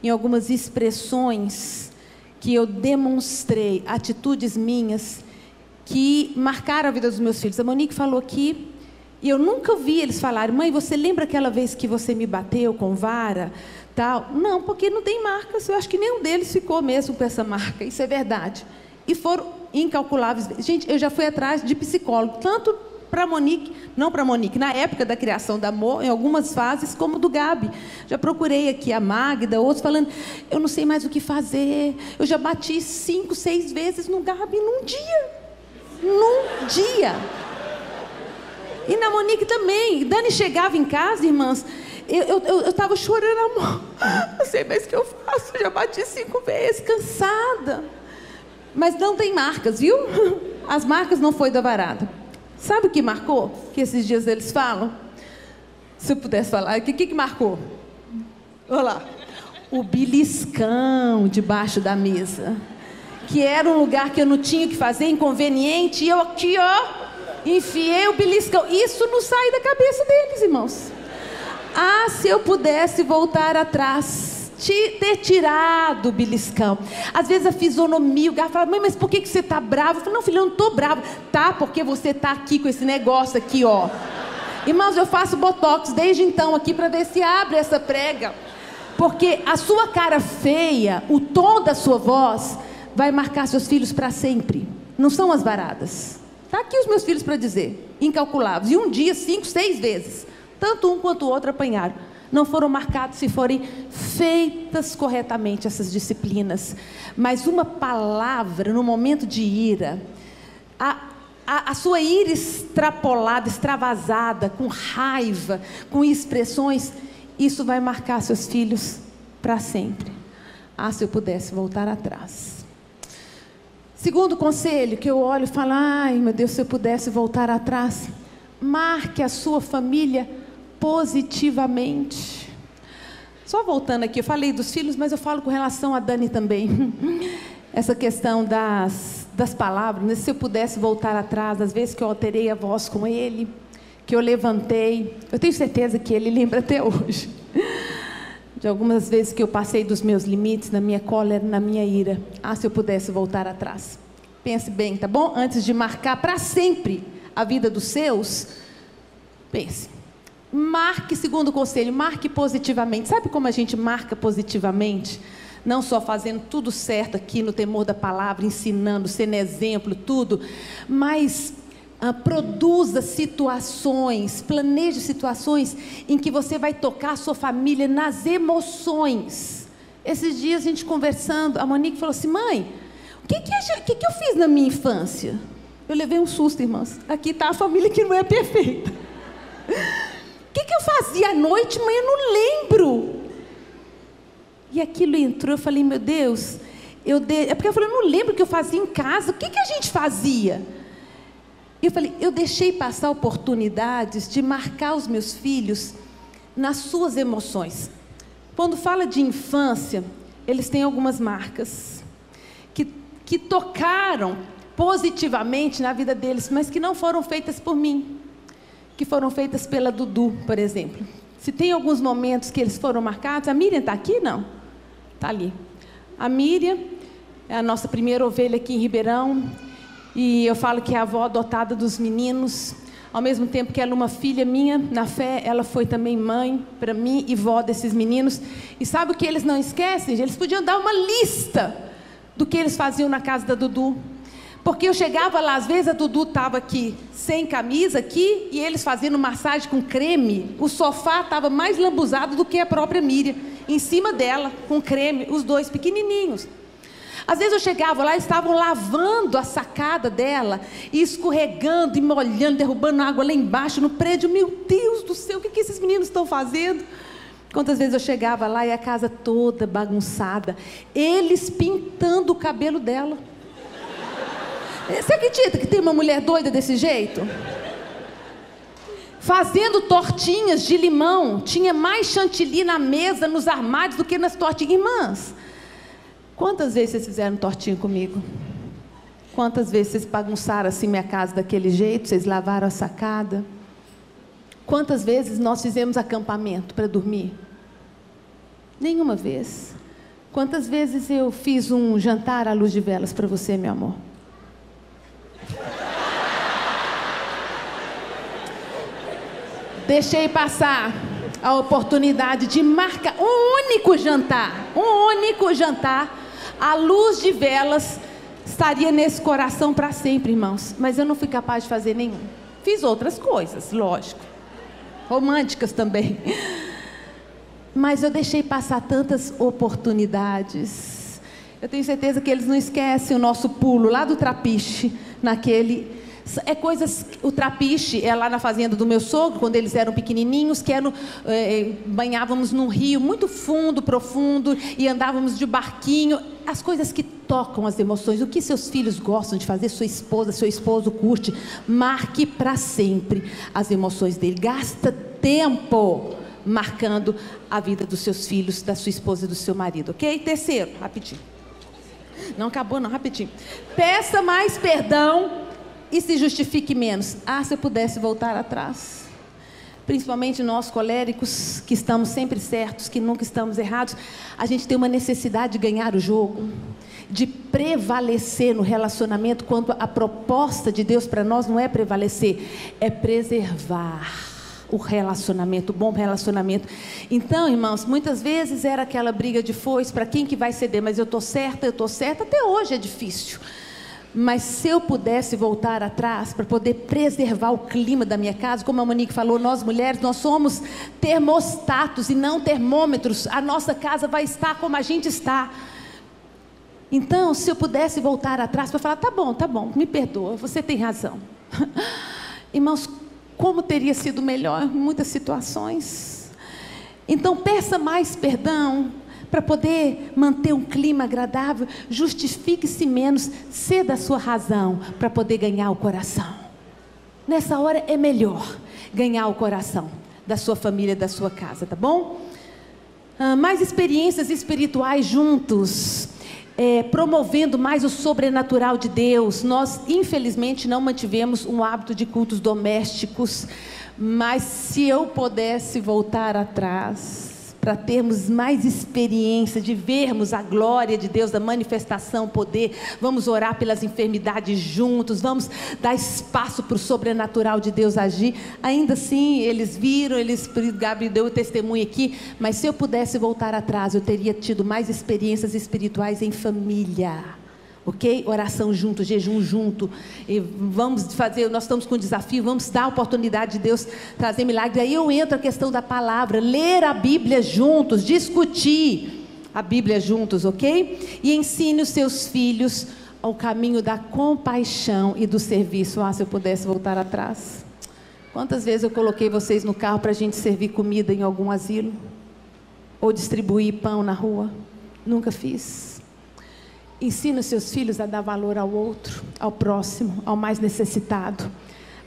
em algumas expressões que eu demonstrei, atitudes minhas, que marcaram a vida dos meus filhos. A Monique falou aqui, e eu nunca ouvi eles falarem: mãe, você lembra aquela vez que você me bateu com vara? Tal. Não, porque não tem marcas. Eu acho que nenhum deles ficou mesmo com essa marca. Isso é verdade. E foram incalculáveis. Gente, eu já fui atrás de psicólogo, tanto para a Monique, não para a Monique, na época da criação da Amor, em algumas fases, como do Gabi. Já procurei aqui a Magda, outros falando: eu não sei mais o que fazer. Eu já bati 5, 6 vezes no Gabi num dia. Num dia. E na Monique também. Dani chegava em casa, irmãs, eu estava chorando, amor. Não sei mais o que eu faço. Já bati 5 vezes, cansada. Mas não tem marcas, viu? As marcas não foi da varada. Sabe o que marcou? Que esses dias eles falam? Se eu pudesse falar, o que marcou? Olha lá. O beliscão debaixo da mesa. Que era um lugar que eu não tinha o que fazer, inconveniente. E eu aqui, ó, enfiei o beliscão. Isso não sai da cabeça deles, irmãos. Se eu pudesse voltar atrás, ter tirado o beliscão. Às vezes a fisionomia, o gato fala: mãe, mas por que você está bravo? Eu falo: não, filho, eu não estou bravo. Tá, porque você está aqui com esse negócio aqui, ó. Irmãos, eu faço botox desde então aqui para ver se abre essa prega. Porque a sua cara feia, o tom da sua voz, vai marcar seus filhos para sempre. Não são as varadas. Está aqui os meus filhos para dizer, incalculáveis. E um dia, 5, 6 vezes, tanto um quanto o outro apanharam. Não foram marcados se forem feitas corretamente essas disciplinas. Mas uma palavra, no momento de ira, a sua ira extrapolada, extravasada, com raiva, com expressões, isso vai marcar seus filhos para sempre. Se eu pudesse voltar atrás. Segundo conselho que eu olho e falo, ai meu Deus, se eu pudesse voltar atrás, marque a sua família positivamente. Só voltando aqui, eu falei dos filhos, mas eu falo com relação a Dani também. Essa questão das palavras, né? Se eu pudesse voltar atrás, das vezes que eu alterei a voz com ele, que eu levantei, eu tenho certeza que ele lembra até hoje. De algumas vezes que eu passei dos meus limites, na minha cólera, na minha ira. Se eu pudesse voltar atrás. Pense bem, tá bom? Antes de marcar para sempre a vida dos seus, pense. Marque, segundo o conselho, marque positivamente. Sabe como a gente marca positivamente? Não só fazendo tudo certo aqui no temor da palavra, ensinando, sendo exemplo, tudo, mas produza situações, planeje situações em que você vai tocar a sua família nas emoções. Esses dias a gente conversando, a Monique falou assim, mãe, o que eu fiz na minha infância? Eu levei um susto, irmãs. Aqui está a família que não é perfeita. O que eu fazia à noite, mãe? Eu não lembro. E aquilo entrou, eu falei, meu Deus, é porque eu falei, eu não lembro o que eu fazia em casa, o que a gente fazia? Eu falei, eu deixei passar oportunidades de marcar os meus filhos nas suas emoções. Quando fala de infância, eles têm algumas marcas que tocaram positivamente na vida deles, mas que não foram feitas por mim, que foram feitas pela Dudu, por exemplo. Se tem alguns momentos que eles foram marcados, a Miriam está aqui? Não, está ali. A Miriam é a nossa primeira ovelha aqui em Ribeirão, e eu falo que é a avó adotada dos meninos, ao mesmo tempo que ela é uma filha minha, na fé, ela foi também mãe para mim e vó desses meninos. E sabe o que eles não esquecem? Eles podiam dar uma lista do que eles faziam na casa da Dudu. Porque eu chegava lá, às vezes a Dudu estava aqui, sem camisa aqui, e eles fazendo massagem com creme, o sofá estava mais lambuzado do que a própria Miriam, em cima dela, com creme, os dois pequenininhos. Às vezes eu chegava lá, estavam lavando a sacada dela, e escorregando, e molhando, derrubando água lá embaixo, no prédio. Meu Deus do céu, o que esses meninos estão fazendo? Quantas vezes eu chegava lá e a casa toda bagunçada, eles pintando o cabelo dela. Você acredita que tem uma mulher doida desse jeito? Fazendo tortinhas de limão. Tinha mais chantilly na mesa, nos armários, do que nas tortinhas. Irmãs, quantas vezes vocês fizeram tortinha comigo? Quantas vezes vocês bagunçaram assim minha casa daquele jeito? Vocês lavaram a sacada? Quantas vezes nós fizemos acampamento para dormir? Nenhuma vez. Quantas vezes eu fiz um jantar à luz de velas para você, meu amor? Deixei passar a oportunidade de marcar um único jantar, à luz de velas, estaria nesse coração para sempre, irmãos. Mas eu não fui capaz de fazer nenhum. Fiz outras coisas, lógico, românticas também, mas eu deixei passar tantas oportunidades. Eu tenho certeza que eles não esquecem o nosso pulo lá do Trapiche, o Trapiche é lá na fazenda do meu sogro, quando eles eram pequenininhos, que banhávamos num rio muito fundo, profundo, e andávamos de barquinho. As coisas que tocam as emoções, o que seus filhos gostam de fazer, sua esposa, seu esposo curte, marque para sempre as emoções dele. Gasta tempo marcando a vida dos seus filhos, da sua esposa e do seu marido, ok? Terceiro, rapidinho. Não acabou não, rapidinho. Peça mais perdão e se justifique menos. Se eu pudesse voltar atrás. Principalmente nós coléricos, que estamos sempre certos, que nunca estamos errados, a gente tem uma necessidade de ganhar o jogo, de prevalecer no relacionamento, quando a proposta de Deus para nós não é prevalecer, é preservar o relacionamento, o bom relacionamento. Então, irmãos, muitas vezes era aquela briga de foice, para quem que vai ceder, mas eu estou certa, até hoje é difícil. Mas se eu pudesse voltar atrás para poder preservar o clima da minha casa, como a Monique falou, nós mulheres, nós somos termostatos e não termômetros. A nossa casa vai estar como a gente está. Então, se eu pudesse voltar atrás para falar, tá bom, me perdoa, você tem razão. Irmãos, como teria sido melhor em muitas situações. Então, peça mais perdão, para poder manter um clima agradável, justifique-se menos, ceda a sua razão para poder ganhar o coração. Nessa hora é melhor ganhar o coração da sua família, da sua casa, tá bom? Mais experiências espirituais juntos, promovendo mais o sobrenatural de Deus. Nós, infelizmente, não mantivemos um hábito de cultos domésticos, mas se eu pudesse voltar atrás, para termos mais experiência, de vermos a glória de Deus, da manifestação, poder, vamos orar pelas enfermidades juntos, vamos dar espaço para o sobrenatural de Deus agir. Ainda assim, eles viram, Gabriel deu o testemunho aqui, mas se eu pudesse voltar atrás, eu teria tido mais experiências espirituais em família. Ok? Oração junto, jejum junto, e vamos fazer, nós estamos com um desafio, vamos dar a oportunidade de Deus trazer milagre. Aí eu entro a questão da palavra, ler a Bíblia juntos, discutir a Bíblia juntos, ok? E ensine os seus filhos ao caminho da compaixão e do serviço. Se eu pudesse voltar atrás, quantas vezes eu coloquei vocês no carro para a gente servir comida em algum asilo? Ou distribuir pão na rua? Nunca fiz. Ensina os seus filhos a dar valor ao outro, ao próximo, ao mais necessitado,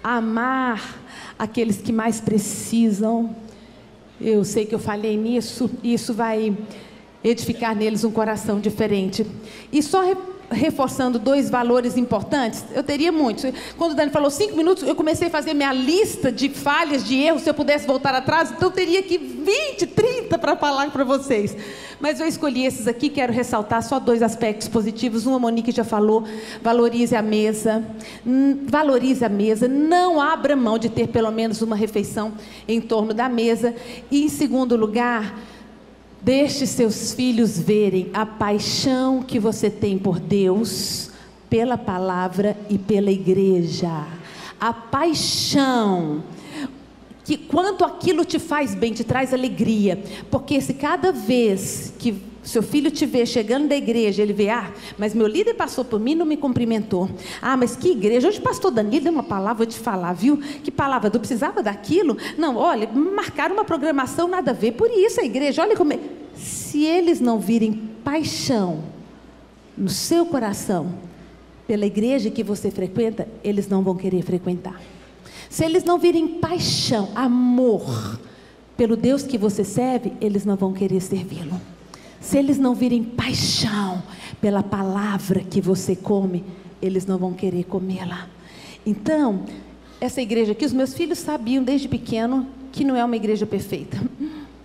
a amar aqueles que mais precisam. Eu sei que eu falhei nisso, e isso vai edificar neles um coração diferente. E só reforçando 2 valores importantes, eu teria muitos. Quando o Dani falou 5 minutos, eu comecei a fazer minha lista de falhas, de erros. Se eu pudesse voltar atrás, então eu teria aqui 20, 30 para falar para vocês. Mas eu escolhi esses aqui, quero ressaltar só 2 aspectos positivos. A Monique já falou, valorize a mesa, não abra mão de ter pelo menos uma refeição em torno da mesa. E em segundo lugar, deixe seus filhos verem a paixão que você tem por Deus, pela palavra e pela igreja. A paixão, que quanto aquilo te faz bem, te traz alegria. Porque se cada vez que seu filho te vê chegando da igreja, ele vê, mas meu líder passou por mim e não me cumprimentou. Mas que igreja, hoje o pastor Danilo deu uma palavra, vou te falar, viu? Que palavra, eu precisava daquilo? Não, olha, marcaram uma programação, nada a ver, por isso a igreja, olha como é. Se eles não virem paixão no seu coração, pela igreja que você frequenta, eles não vão querer frequentar. Se eles não virem paixão, amor, pelo Deus que você serve, eles não vão querer servi-lo. Se eles não virem paixão pela palavra que você come, eles não vão querer comê-la. Então, essa igreja aqui, os meus filhos sabiam desde pequeno que não é uma igreja perfeita.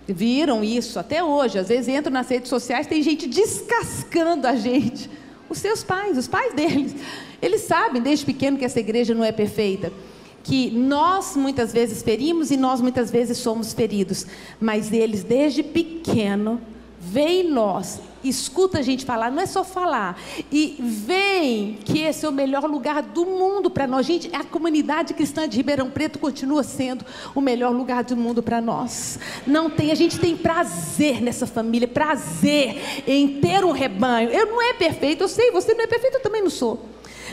Viram isso até hoje. Às vezes entram nas redes sociais, tem gente descascando a gente. Os seus pais, os pais deles, eles sabem desde pequeno que essa igreja não é perfeita, que nós muitas vezes ferimos e nós muitas vezes somos feridos, mas eles desde pequeno veem nós, escuta a gente falar, não é só falar, e veem que esse é o melhor lugar do mundo para nós. Gente, a comunidade cristã de Ribeirão Preto continua sendo o melhor lugar do mundo para nós. A gente tem prazer nessa família, prazer em ter um rebanho. Eu não é perfeito, eu sei, você não é perfeito, eu também não sou.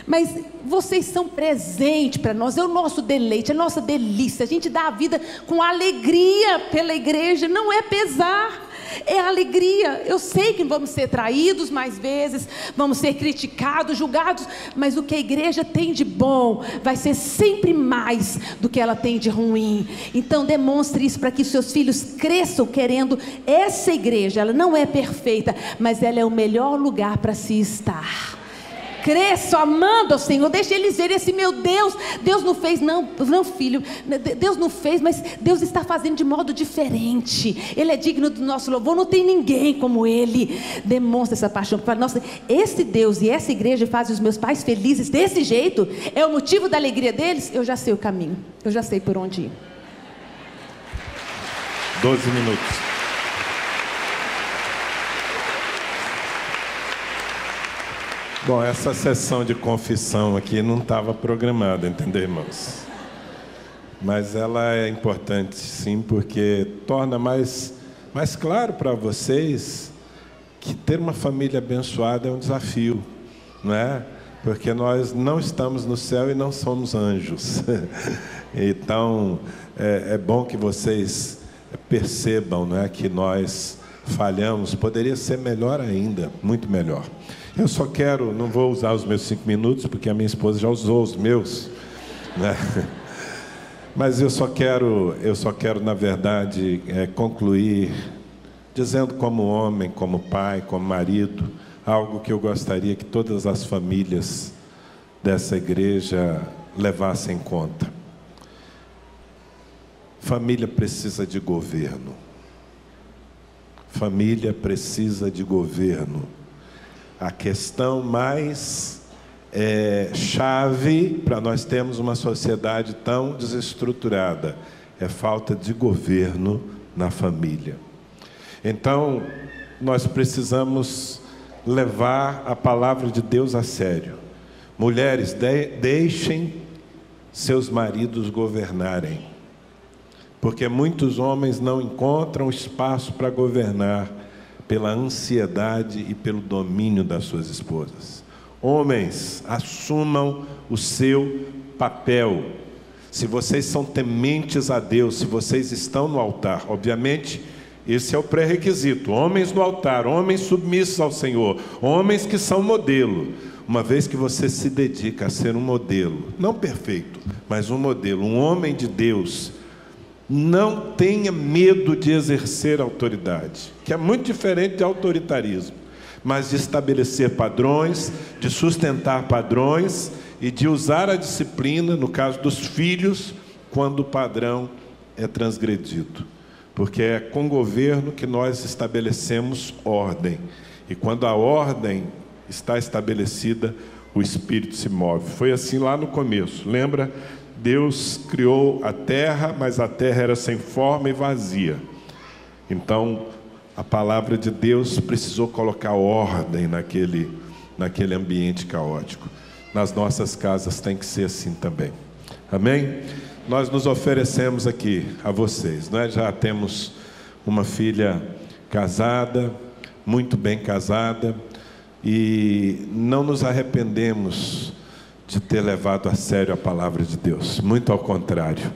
Mas vocês são presente para nós, é o nosso deleite, é a nossa delícia. A gente dá a vida com alegria pela igreja, não é pesar, é alegria. Eu sei que vamos ser traídos mais vezes, vamos ser criticados, julgados, mas o que a igreja tem de bom vai ser sempre mais do que ela tem de ruim. Então demonstre isso para que seus filhos cresçam querendo essa igreja. Ela não é perfeita, mas ela é o melhor lugar para se estar. Cresçam amando ao Senhor, deixe eles verem assim, meu Deus, Deus não fez, não filho, Deus não fez, mas Deus está fazendo de modo diferente, Ele é digno do nosso louvor, não tem ninguém como Ele. Demonstra essa paixão, fala, nossa, esse Deus e essa igreja fazem os meus pais felizes desse jeito, é o motivo da alegria deles. Eu já sei o caminho, eu já sei por onde ir. 12 minutos. Bom, essa sessão de confissão aqui não estava programada, entendeu, irmãos? Mas ela é importante, sim, porque torna mais claro para vocês que ter uma família abençoada é um desafio, não é? Porque nós não estamos no céu e não somos anjos. Então, é bom que vocês percebam, não é, que nós falhamos, poderia ser melhor ainda, muito melhor. Eu só quero, não vou usar os meus 5 minutos, porque a minha esposa já usou os meus, né? Mas eu só quero, na verdade, concluir dizendo como homem, como pai, como marido, algo que eu gostaria que todas as famílias dessa igreja levassem em conta. Família precisa de governo. Família precisa de governo. A questão mais chave para nós termos uma sociedade tão desestruturada é falta de governo na família. Então, nós precisamos levar a palavra de Deus a sério. Mulheres, deixem seus maridos governarem, porque muitos homens não encontram espaço para governar pela ansiedade e pelo domínio das suas esposas. Homens, assumam o seu papel. Se vocês são tementes a Deus, se vocês estão no altar, obviamente, esse é o pré-requisito. Homens no altar, homens submissos ao Senhor, homens que são modelo. Uma vez que você se dedica a ser um modelo, não perfeito, mas um modelo, um homem de Deus, não tenha medo de exercer autoridade, que é muito diferente de autoritarismo, mas de estabelecer padrões, de sustentar padrões e de usar a disciplina, no caso dos filhos, quando o padrão é transgredido. Porque é com governo que nós estabelecemos ordem. E quando a ordem está estabelecida, o Espírito se move. Foi assim lá no começo. Lembra? Deus criou a terra, mas a terra era sem forma e vazia. Então, a palavra de Deus precisou colocar ordem naquele ambiente caótico. Nas nossas casas tem que ser assim também. Amém? Nós nos oferecemos aqui a vocês, não é? Já temos uma filha casada, muito bem casada, e não nos arrependemos de ter levado a sério a palavra de Deus. Muito ao contrário.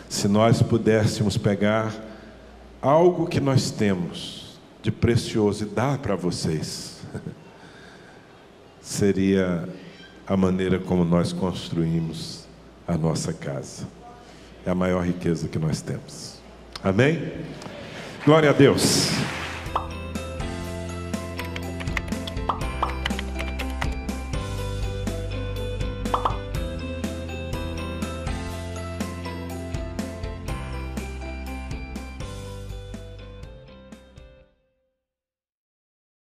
Se nós pudéssemos pegar algo que nós temos de precioso e dar para vocês, seria a maneira como nós construímos a nossa casa. É a maior riqueza que nós temos. Amém? Glória a Deus.